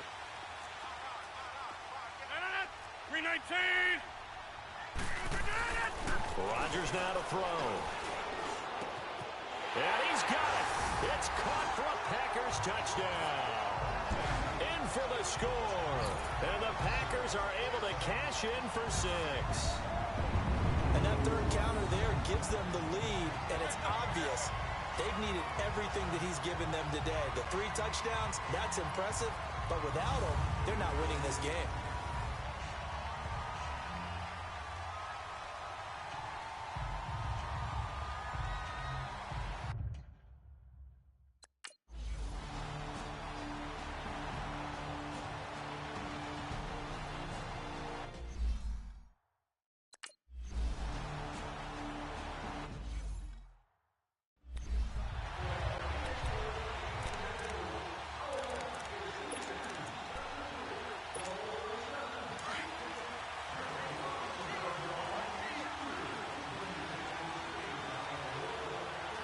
[SPEAKER 4] 319.
[SPEAKER 2] Rodgers now to throw. And he's got it. It's caught for a Packers touchdown. In for the score. And the Packers are able to cash in for 6.
[SPEAKER 3] And that 3rd counter there gives them the lead, and it's obvious they've needed everything that he's given them today. The 3 touchdowns, that's impressive, but without him, they're not winning this game.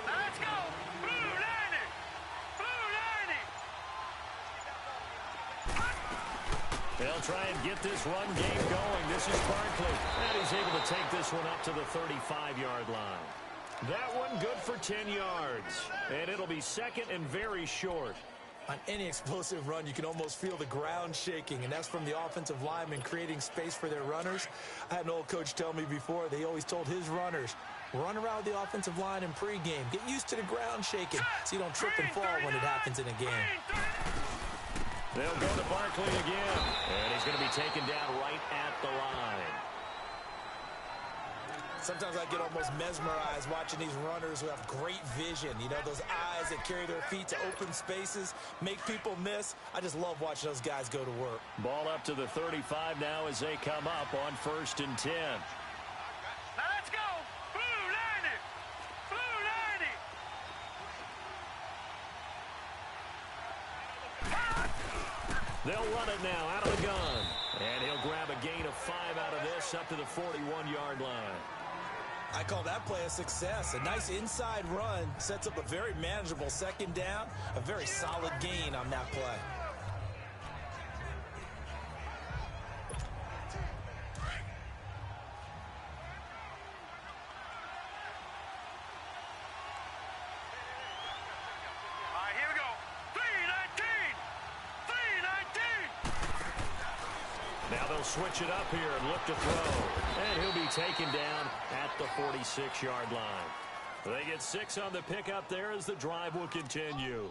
[SPEAKER 4] Let's go. Blue Lightning. Blue Lightning.
[SPEAKER 2] They'll try and get this run game going. This is Barkley. And he's able to take this one up to the 35-yard line. That one good for 10 yards. And it'll be 2nd and very short.
[SPEAKER 3] On any explosive run, you can almost feel the ground shaking, and that's from the offensive linemen creating space for their runners. I had an old coach tell me before, they always told his runners, run around the offensive line in pregame. Get used to the ground shaking so you don't trip and fall when it happens in a game.
[SPEAKER 2] They'll go to Barkley again. And he's going to be taken down right at the line.
[SPEAKER 3] Sometimes I get almost mesmerized watching these runners who have great vision. You know, those eyes that carry their feet to open spaces, make people miss. I just love watching those guys go to work.
[SPEAKER 2] Ball up to the 35 now as they come up on 1st and 10.
[SPEAKER 4] Now let's go. Blue Lightning. Blue Lightning.
[SPEAKER 2] They'll run it now out of the gun. And he'll grab a gain of 5 out of this up to the 41-yard line.
[SPEAKER 3] I call that play a success. A nice inside run sets up a very manageable 2nd down, a very solid gain on that play.
[SPEAKER 4] All right, here we go. 319. 319.
[SPEAKER 2] Now they'll switch it up here and look to throw. And he'll be taken down at the 46-yard line. They get 6 on the pickup there as the drive will continue.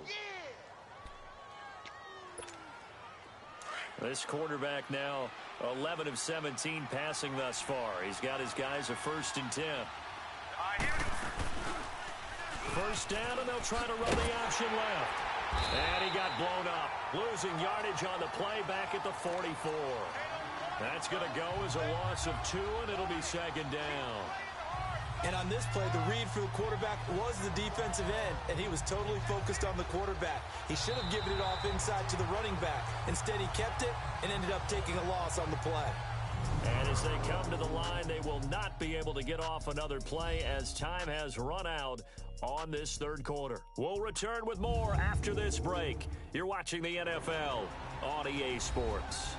[SPEAKER 2] This quarterback now 11 of 17 passing thus far. He's got his guys a 1st and 10.
[SPEAKER 4] All right, here we go.
[SPEAKER 2] 1st down, and they'll try to run the option left. And he got blown up. Losing yardage on the play back at the 44. That's going to go as a loss of 2, and it'll be 2nd down.
[SPEAKER 3] And on this play, the read for the quarterback was the defensive end, and he was totally focused on the quarterback. He should have given it off inside to the running back. Instead, he kept it and ended up taking a loss on the play.
[SPEAKER 2] And as they come to the line, they will not be able to get off another play as time has run out on this 3rd quarter. We'll return with more after this break. You're watching the NFL on EA Sports.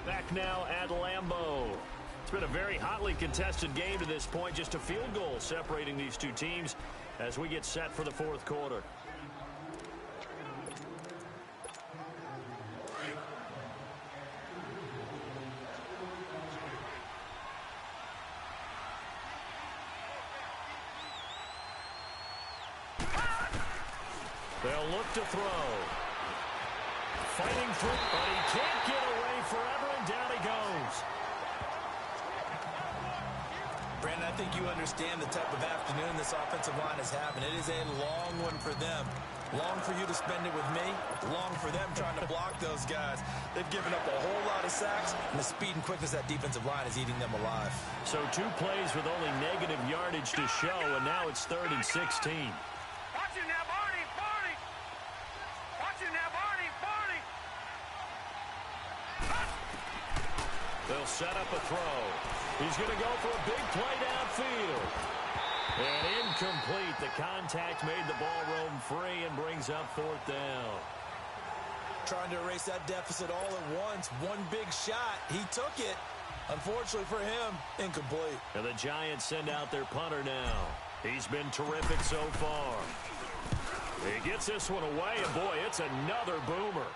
[SPEAKER 2] Back now at Lambeau. been a very hotly contested game to this point. Just a field goal separating these two teams as we get set for the fourth quarter. They'll look to throw. Fighting through, but he can't get away forever, and down he goes.
[SPEAKER 3] Brandon, I think you understand the type of afternoon this offensive line is having. It is a long one for them. Long for you to spend it with me. Long for them trying to block those guys. They've given up a whole lot of sacks, and the speed and quickness of that defensive line is eating them alive.
[SPEAKER 2] So 2 plays with only negative yardage to show, and now it's 3rd and 16.
[SPEAKER 4] Watch it now, Barney, Barney. Watch it now, Barney, Barney.
[SPEAKER 2] They'll set up a throw. He's going to go for a big play downfield. And incomplete. The contact made the ball roam free and brings up 4th down.
[SPEAKER 3] Trying to erase that deficit all at once. One big shot. He took it. Unfortunately for him, incomplete.
[SPEAKER 2] And the Giants send out their punter now. He's been terrific so far. He gets this one away, and boy, it's another boomer.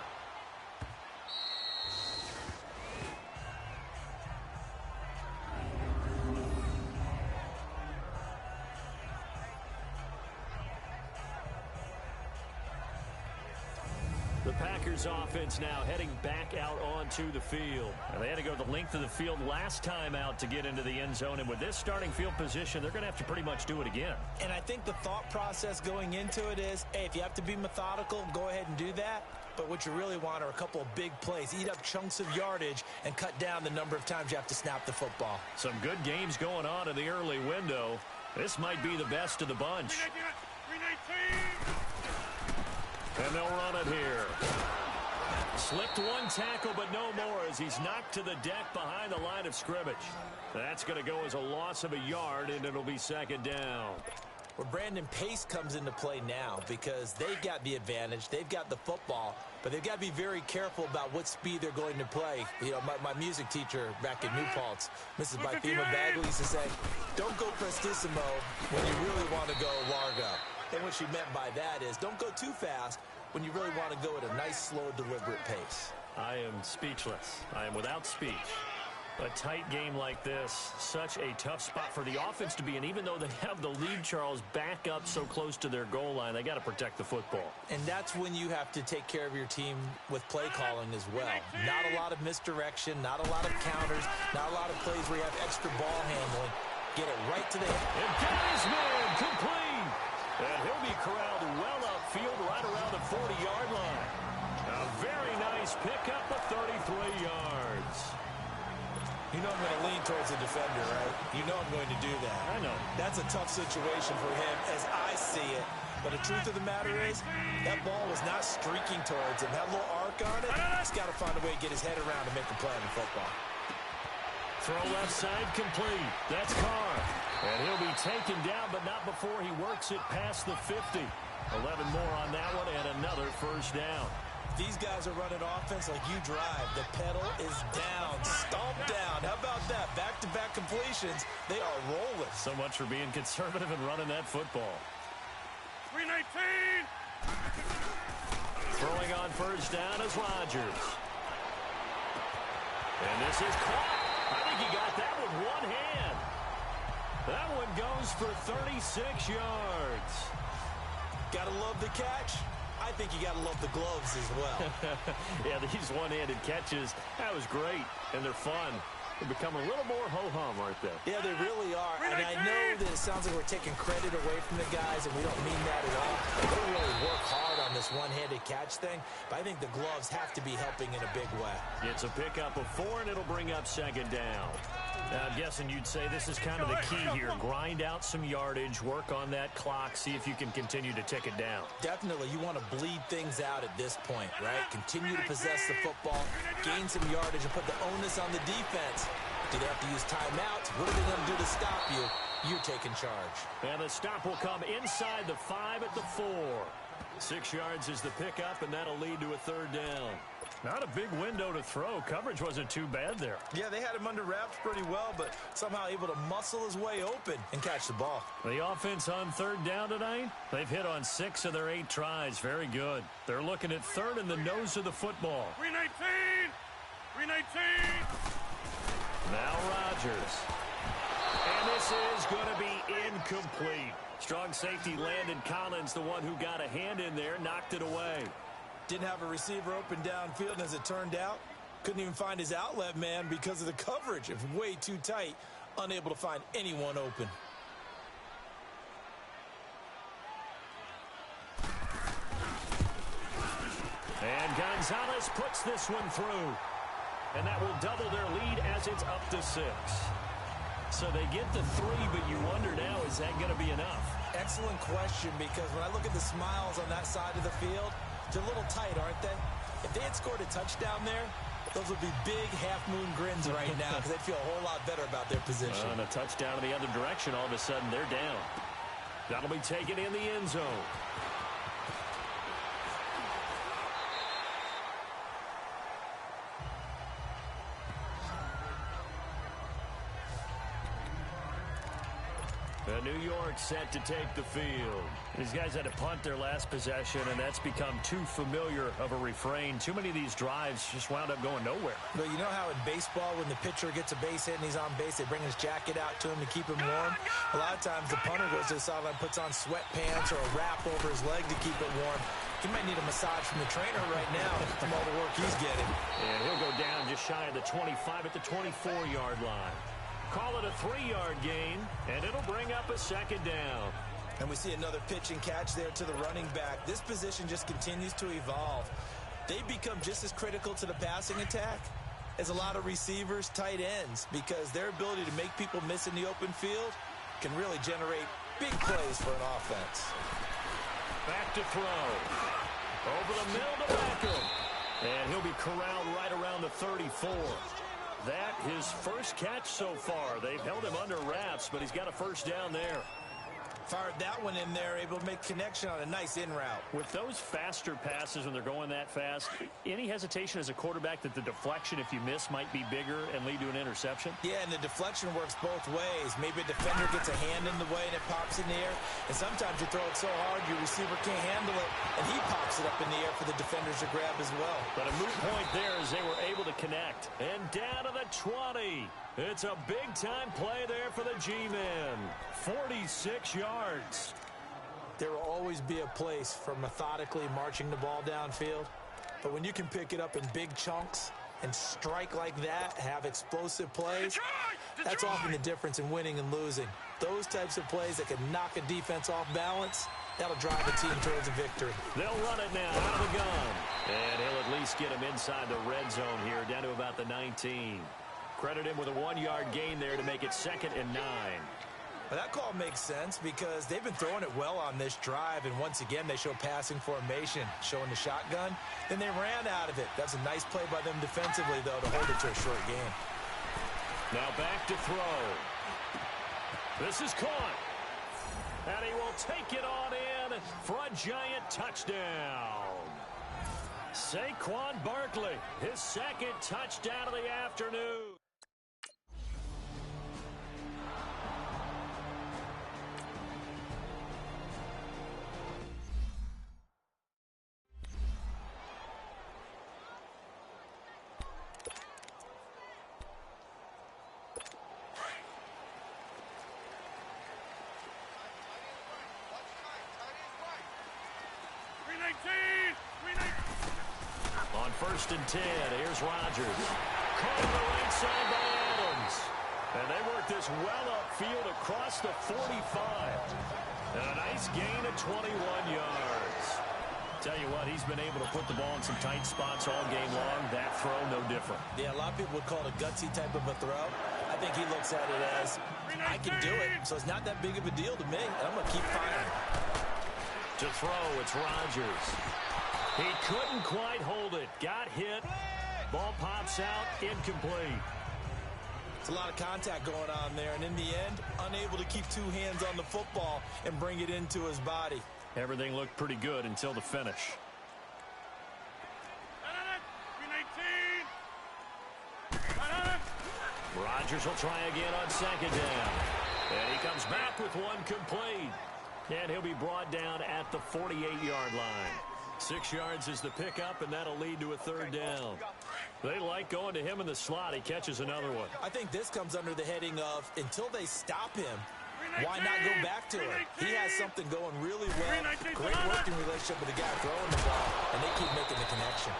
[SPEAKER 2] The Packers offense now heading back out onto the field. And they had to go the length of the field last time out to get into the end zone. And with this starting field position, they're going to have to pretty much do it again.
[SPEAKER 3] And I think the thought process going into it is, hey, if you have to be methodical, go ahead and do that. But what you really want are a couple of big plays. Eat up chunks of yardage and cut down the number of times you have to snap the football.
[SPEAKER 2] Some good games going on in the early window. This might be the best of the bunch.
[SPEAKER 4] 319.
[SPEAKER 2] And they'll run it here. Slipped one tackle, but no more as he's knocked to the deck behind the line of scrimmage. That's going to go as a loss of a yard, and it'll be 2nd down.
[SPEAKER 3] Well, Brandon, pace comes into play now because they've got the advantage. They've got the football, but they've got to be very careful about what speed they're going to play. You know, my music teacher back in New Paltz, Mrs. Bythema Bagley, used to say, don't go prestissimo when you really want to go largo. And what she meant by that is don't go too fast when you really want to go at a nice, slow, deliberate pace.
[SPEAKER 2] I am speechless. I am without speech. A tight game like this, such a tough spot for the offense to be in. Even though they have the lead, Charles, back up so close to their goal line, they got to protect the football.
[SPEAKER 3] And that's when you have to take care of your team with play calling as well. Not a lot of misdirection, not a lot of counters, not a lot of plays where you have extra ball handling. Get it right to the head.
[SPEAKER 2] And got his man complete. And he'll be corralled well upfield right around the 40-yard line. A very nice pickup of 33 yards.
[SPEAKER 3] You know I'm going to lean towards the defender, right? You know I'm going to do that.
[SPEAKER 2] I know.
[SPEAKER 3] That's a tough situation for him as I see it. But the truth of the matter is, that ball was not streaking towards him. That little arc on it, he's got to find a way to get his head around and make a play on the football.
[SPEAKER 2] Throw left side complete. That's Carr. And he'll be taken down, but not before he works it past the 50. 11 more on that one and another 1st down.
[SPEAKER 3] These guys are running offense like you drive. The pedal is down, stomp down. How about that? Back-to-back completions. They are rolling.
[SPEAKER 2] So much for being conservative and running that football.
[SPEAKER 4] 319.
[SPEAKER 2] Throwing on 1st down is Rodgers. And this is caught. I think he got that with one hand. That one goes for 36 yards.
[SPEAKER 3] Gotta love the catch. I think you got to love the gloves as well.
[SPEAKER 2] Yeah, these one-handed catches, that was great, and they're fun. They become a little more ho-hum, aren't they?
[SPEAKER 3] Yeah, they really are. And I know that it sounds like we're taking credit away from the guys, and we don't mean that at all. They really work hard on this one-handed catch thing, but I think the gloves have to be helping in a big way.
[SPEAKER 2] It's a pickup of 4, and it'll bring up 2nd down. Now, I'm guessing you'd say this is kind of the key here. Grind out some yardage, work on that clock, see if you can continue to tick it down.
[SPEAKER 3] Definitely, you want to bleed things out at this point, right? Continue to possess the football, gain some yardage, and put the onus on the defense. Do they have to use timeouts? What are they going to do to stop you? You're taking charge.
[SPEAKER 2] And the stop will come inside the 5 at the 4. 6 yards is the pickup, and that'll lead to a 3rd down. Not a big window to throw. Coverage wasn't too bad there.
[SPEAKER 3] Yeah, they had him under wraps pretty well, but somehow able to muscle his way open and catch the ball.
[SPEAKER 2] The offense on third down tonight, they've hit on 6 of their 8 tries. Very good. They're looking at third in the nose of the football.
[SPEAKER 4] 319! 319!
[SPEAKER 2] Now Rodgers. And this is going to be incomplete. Strong safety Landon Collins, the one who got a hand in there, knocked it away.
[SPEAKER 3] Didn't have a receiver open downfield, and as it turned out, couldn't even find his outlet man because of the coverage. It was way too tight, unable to find anyone open.
[SPEAKER 2] And Gonzalez puts this one through. And that will double their lead as it's up to 6. So they get the 3, but you wonder now, is that going to be enough?
[SPEAKER 3] Excellent question, because when I look at the smiles on that side of the field, they're a little tight, aren't they? If they had scored a touchdown there, those would be big half-moon grins right now because they'd feel a whole lot better about their position.
[SPEAKER 2] And a touchdown in the other direction, all of a sudden they're down. That'll be taken in the end zone. New York set to take the field. These guys had to punt their last possession, and that's become too familiar of a refrain. Too many of these drives just wound up going nowhere.
[SPEAKER 3] But you know how in baseball, when the pitcher gets a base hit and he's on base, they bring his jacket out to him to keep him warm? A lot of times the punter goes to the sideline, puts on sweatpants or a wrap over his leg to keep it warm. He might need a massage from the trainer right now from all the work he's getting.
[SPEAKER 2] And he'll go down just shy of the 25 at the 24-yard line. Call it a 3-yard gain, and it'll bring up a second down.
[SPEAKER 3] And we see another pitch and catch there to the running back. This position just continues to evolve. They become just as critical to the passing attack as a lot of receivers, tight ends, because their ability to make people miss in the open field can really generate big plays for an offense.
[SPEAKER 2] Back to throw. Over the middle to Beckham. And he'll be corralled right around the 34. That his first catch so far. They've held him under wraps, but he's got a first down there.
[SPEAKER 3] Fired that one in there, able to make connection on a nice in route.
[SPEAKER 2] With those faster passes when they're going that fast, any hesitation as a quarterback that the deflection, if you miss, might be bigger and lead to an interception?
[SPEAKER 3] Yeah, and the deflection works both ways. Maybe a defender gets a hand in the way and it pops in the air. And sometimes you throw it so hard your receiver can't handle it, and he pops it up in the air for the defenders to grab as well.
[SPEAKER 2] But a moot point there as they were able to connect. And down to the 20. It's a big-time play there for the G-men. 46 yards.
[SPEAKER 3] There will always be a place for methodically marching the ball downfield. But when you can pick it up in big chunks and strike like that, have explosive plays, that's often the difference in winning and losing. Those types of plays that can knock a defense off balance, that'll drive a team towards a victory.
[SPEAKER 2] They'll run it now out of the gun. And he'll at least get him inside the red zone here, down to about the 19. Credit him with a 1-yard gain there to make it 2nd and 9.
[SPEAKER 3] Well, that call makes sense because they've been throwing it well on this drive, and once again they show passing formation, showing the shotgun. Then they ran out of it. That's a nice play by them defensively, though, to hold it to a short game.
[SPEAKER 2] Now back to throw. This is caught. And he will take it on in for a giant touchdown. Saquon Barkley, his 2nd touchdown of the afternoon. On 1st and 10, here's Rodgers. Caught on the right side by Adams. And they work this well upfield across the 45. And a nice gain of 21 yards. Tell you what, he's been able to put the ball in some tight spots all game long. That throw, no different.
[SPEAKER 3] Yeah, a lot of people would call it a gutsy type of a throw. I think he looks at it as, I can do it, so it's not that big of a deal to me. And I'm going to keep firing.
[SPEAKER 2] To throw, it's Rodgers. He couldn't quite hold it. Got hit. Ball pops out. Incomplete.
[SPEAKER 3] It's a lot of contact going on there, and in the end, unable to keep 2 hands on the football and bring it into his body.
[SPEAKER 2] Everything looked pretty good until the finish. Rodgers will try again on second down. And he comes back with one complete. And he'll be brought down at the 48-yard line. 6 yards is the pickup, and that'll lead to a third down. They like going to him in the slot. He catches another one.
[SPEAKER 3] I think this comes under the heading of until they stop him, why not go back to it? He has something going really well. Great working relationship with the guy throwing the ball, and they keep making the connection.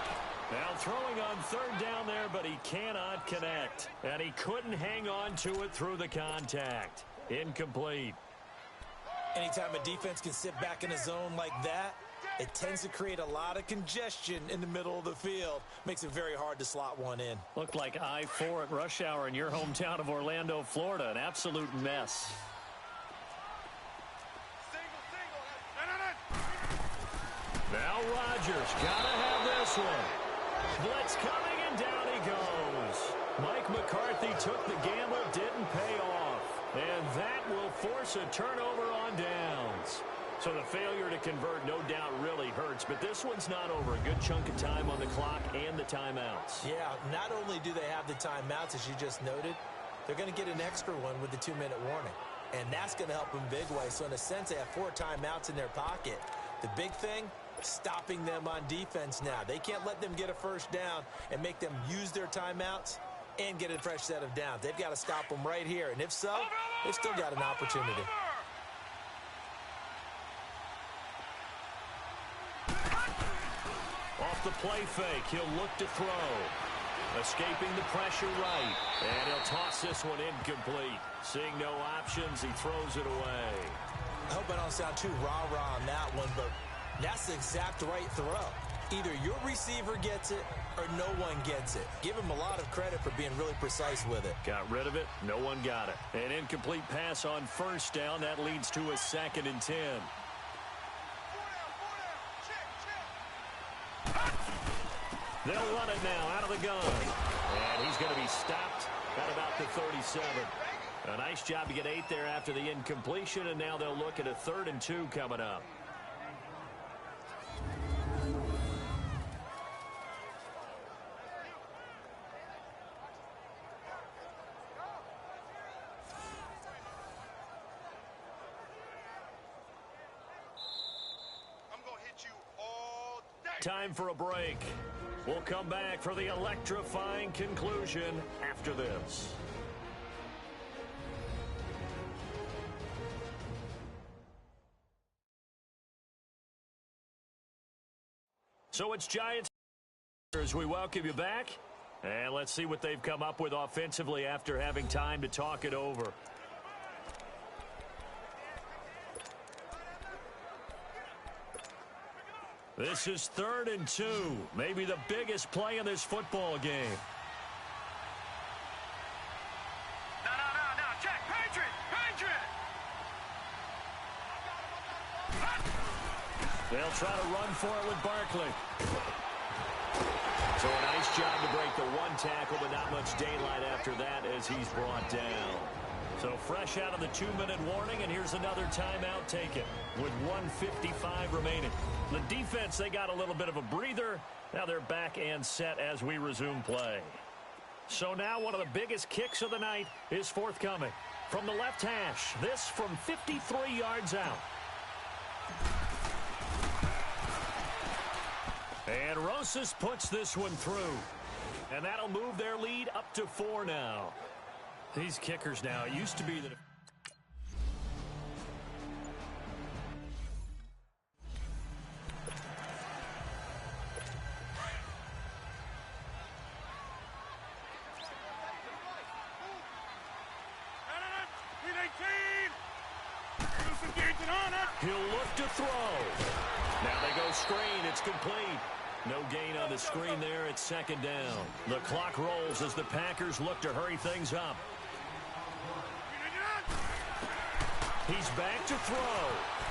[SPEAKER 2] Now throwing on third down there, but he cannot connect. And he couldn't hang on to it through the contact. Incomplete.
[SPEAKER 3] Anytime a defense can sit back in a zone like that, it tends to create a lot of congestion in the middle of the field. Makes it very hard to slot one in.
[SPEAKER 2] Looked like I-4 at rush hour in your hometown of Orlando, Florida. An absolute mess. Now Rodgers gotta have this one. Blitz coming, and down he goes. Mike McCarthy took the gamble, didn't pay off. And that will force a turnover on downs. So the failure to convert, no doubt, really hurts. But this one's not over. A good chunk of time on the clock and the timeouts.
[SPEAKER 3] Yeah, not only do they have the timeouts, as you just noted, they're going to get an extra one with the 2-minute warning. And that's going to help them big way. So in a sense, they have 4 timeouts in their pocket. The big thing, stopping them on defense now. They can't let them get a first down and make them use their timeouts and get a fresh set of downs. They've got to stop them right here. And if so, they've still got an opportunity.
[SPEAKER 2] Off the play fake, he'll look to throw. Escaping the pressure right. And he'll toss this one incomplete. Seeing no options, he throws it away.
[SPEAKER 3] I hope I don't sound too rah-rah on that one, but that's the exact right throw. Either your receiver gets it or no one gets it. Give him a lot of credit for being really precise with it.
[SPEAKER 2] Got rid of it. No one got it. An incomplete pass on first down. That leads to a 2nd and 10. They'll run it now out of the gun. And he's going to be stopped at about the 37. A nice job to get 8 there after the incompletion, and now they'll look at a 3rd and 2 coming up. Time for a break. We'll come back for the electrifying conclusion after this. So it's Giants as we welcome you back. And let's see what they've come up with offensively after having time to talk it over. This is 3rd and 2. Maybe the biggest play in this football game.
[SPEAKER 4] No. Check. Patriot.
[SPEAKER 2] They'll try to run for it with Barkley. So a nice job to break the 1 tackle, but not much daylight after that as he's brought down. So fresh out of the 2-minute warning, and here's another timeout taken with 1:55 remaining. The defense, they got a little bit of a breather. Now they're back and set as we resume play. So now one of the biggest kicks of the night is forthcoming. From the left hash, this from 53 yards out. And Rosas puts this one through. And that'll move their lead up to 4 now. These kickers now, it used to be that... He'll look to throw. Now they go screen. It's complete. No gain on the screen there. It's 2nd down. The clock rolls as the Packers look to hurry things up. He's back to throw.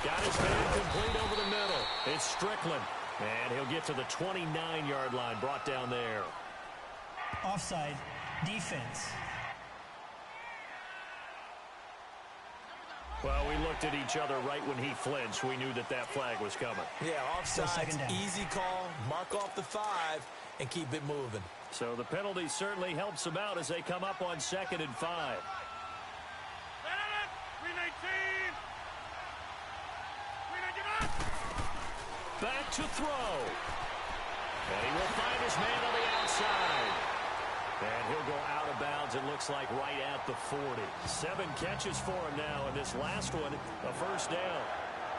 [SPEAKER 2] Got his man complete over the middle. It's Strickland. And he'll get to the 29-yard line. Brought down there.
[SPEAKER 5] Offside. Defense.
[SPEAKER 2] Well, we looked at each other right when he flinched. We knew that that flag was coming.
[SPEAKER 3] Yeah, offside,
[SPEAKER 5] Second down.
[SPEAKER 3] easy call, mark off the 5, and keep it moving.
[SPEAKER 2] So the penalty certainly helps them out as they come up on 2nd and 5. Back to throw. And he will find his man on the outside. And he'll go out of bounds, it looks like, right at the 40. 7 catches for him now, and this last one, a first down.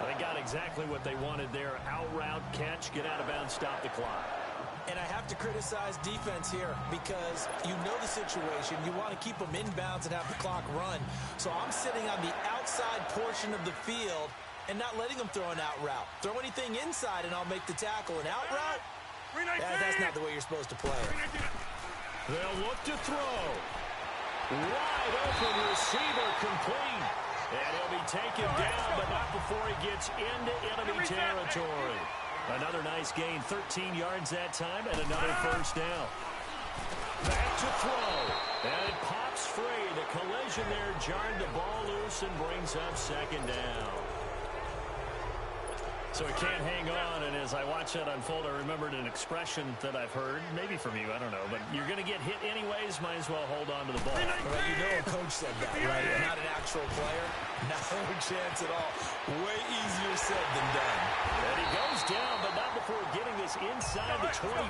[SPEAKER 2] They got exactly what they wanted there. Out route, catch, get out of bounds, stop the clock.
[SPEAKER 3] And I have to criticize defense here because you know the situation. You want to keep them inbounds and have the clock run. So I'm sitting on the outside portion of the field and not letting them throw an out route. Throw anything inside and I'll make the tackle. An out route? That's not the way you're supposed to play it.
[SPEAKER 2] They'll look to throw. Wide open receiver complete. And he'll be taken down, but not before he gets into enemy territory. Another nice gain, 13 yards that time, and another first down. Back to throw. And it pops free. The collision there jarred the ball loose and brings up 2nd down. So he can't hang on, and as I watch that unfold, I remembered an expression that I've heard, maybe from you, I don't know, but you're going to get hit anyways, might as well hold on to the ball.
[SPEAKER 3] Well, you know a coach said that, right? Not an actual player. No chance at all. Way easier said than done.
[SPEAKER 2] And he goes down, but not before getting this inside the 25.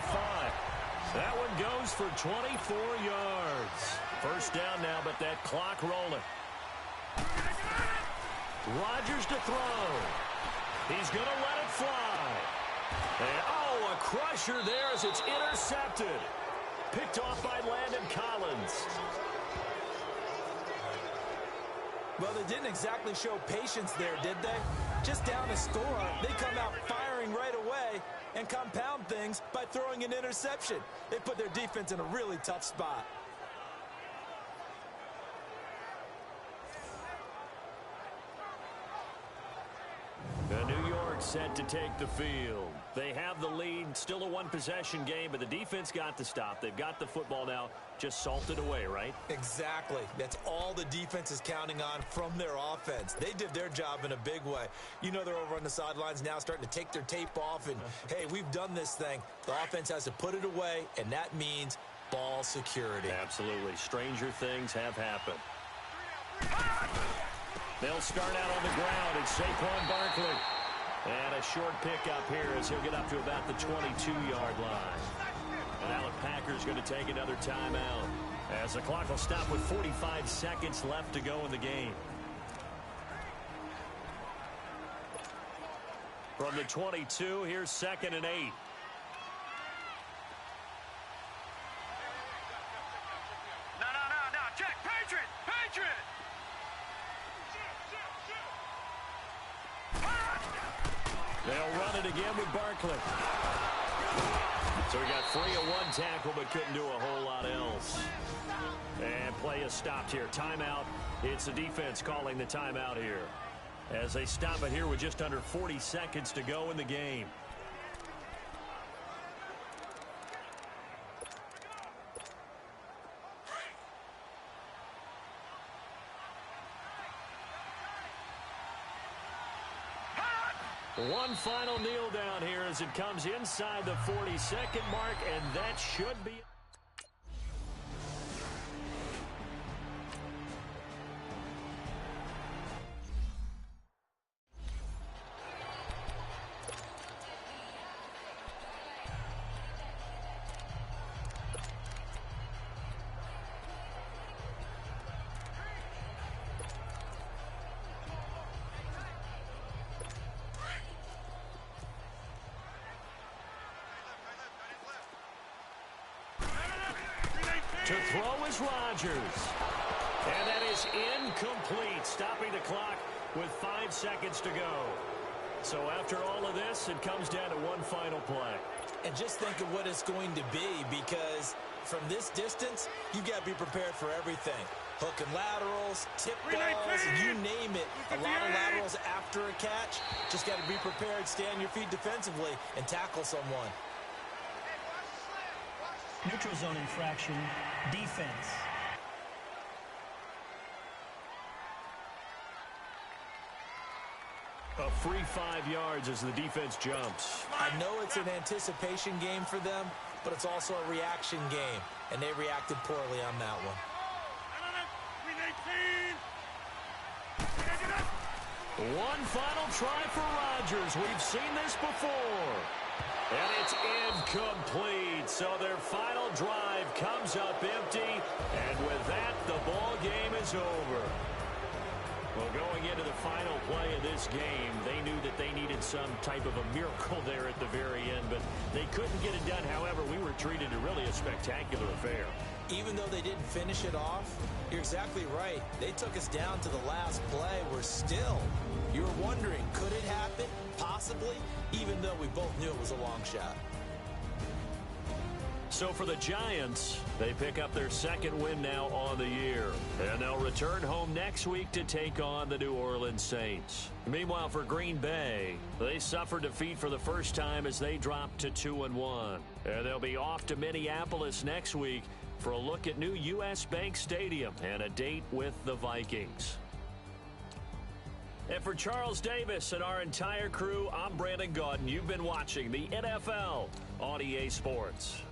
[SPEAKER 2] That one goes for 24 yards. First down now, but that clock rolling. Rodgers to throw. He's going to let it fly. And, a crusher there as it's intercepted. Picked off by Landon Collins.
[SPEAKER 3] Well, they didn't exactly show patience there, did they? Just down a score, they come out firing right away and compound things by throwing an interception. They put their defense in a really tough spot.
[SPEAKER 2] New York set to take the field. They have the lead, still a one-possession game, but the defense got the stop. They've got the football now, just salted away, right?
[SPEAKER 3] Exactly. That's all the defense is counting on from their offense. They did their job in a big way. You know they're over on the sidelines now starting to take their tape off, and, hey, we've done this thing. The offense has to put it away, and that means ball security.
[SPEAKER 2] Absolutely. Stranger things have happened. They'll start out on the ground. It's Saquon Barkley. And a short pickup here as he'll get up to about the 22-yard line. And now the Packers going to take another timeout as the clock will stop with 45 seconds left to go in the game. From the 22, here's 2nd and 8.
[SPEAKER 4] No, check, Patriot!
[SPEAKER 2] They'll run it again with Barkley. So he got free of one tackle but couldn't do a whole lot else. And play is stopped here. Timeout. It's the defense calling the timeout here as they stop it here with just under 40 seconds to go in the game. One final kneel down here as it comes inside the 40-second mark, and that should be... To throw is Rodgers. And that is incomplete, stopping the clock with 5 seconds to go. So after all of this, it comes down to one final play.
[SPEAKER 3] And just think of what it's going to be, because from this distance, you've got to be prepared for everything. Hook and laterals, tip balls, you name it. A lot of laterals after a catch. Just got to be prepared, stay on your feet defensively, and tackle someone.
[SPEAKER 5] Neutral zone infraction, defense.
[SPEAKER 2] A free 5 yards as the defense jumps.
[SPEAKER 3] I know it's an anticipation game for them, but it's also a reaction game, and they reacted poorly on that one.
[SPEAKER 2] One final try for Rodgers. We've seen this before. And it's incomplete. So their final drive comes up empty. And with that, the ball game is over. Well, going into the final play of this game, they knew that they needed some type of a miracle there at the very end, but they couldn't get it done. However, we were treated to really a spectacular affair.
[SPEAKER 3] Even though they didn't finish it off, you're exactly right. They took us down to the last play. We're still, you were wondering, could it happen? Possibly, even though we both knew it was a long shot.
[SPEAKER 2] So for the Giants, they pick up their second win now on the year. And they'll return home next week to take on the New Orleans Saints. Meanwhile, for Green Bay, they suffered defeat for the first time as they dropped to 2-1. And they'll be off to Minneapolis next week for a look at new U.S. Bank Stadium and a date with the Vikings. And for Charles Davis and our entire crew, I'm Brandon Gaudin. You've been watching the NFL on EA Sports.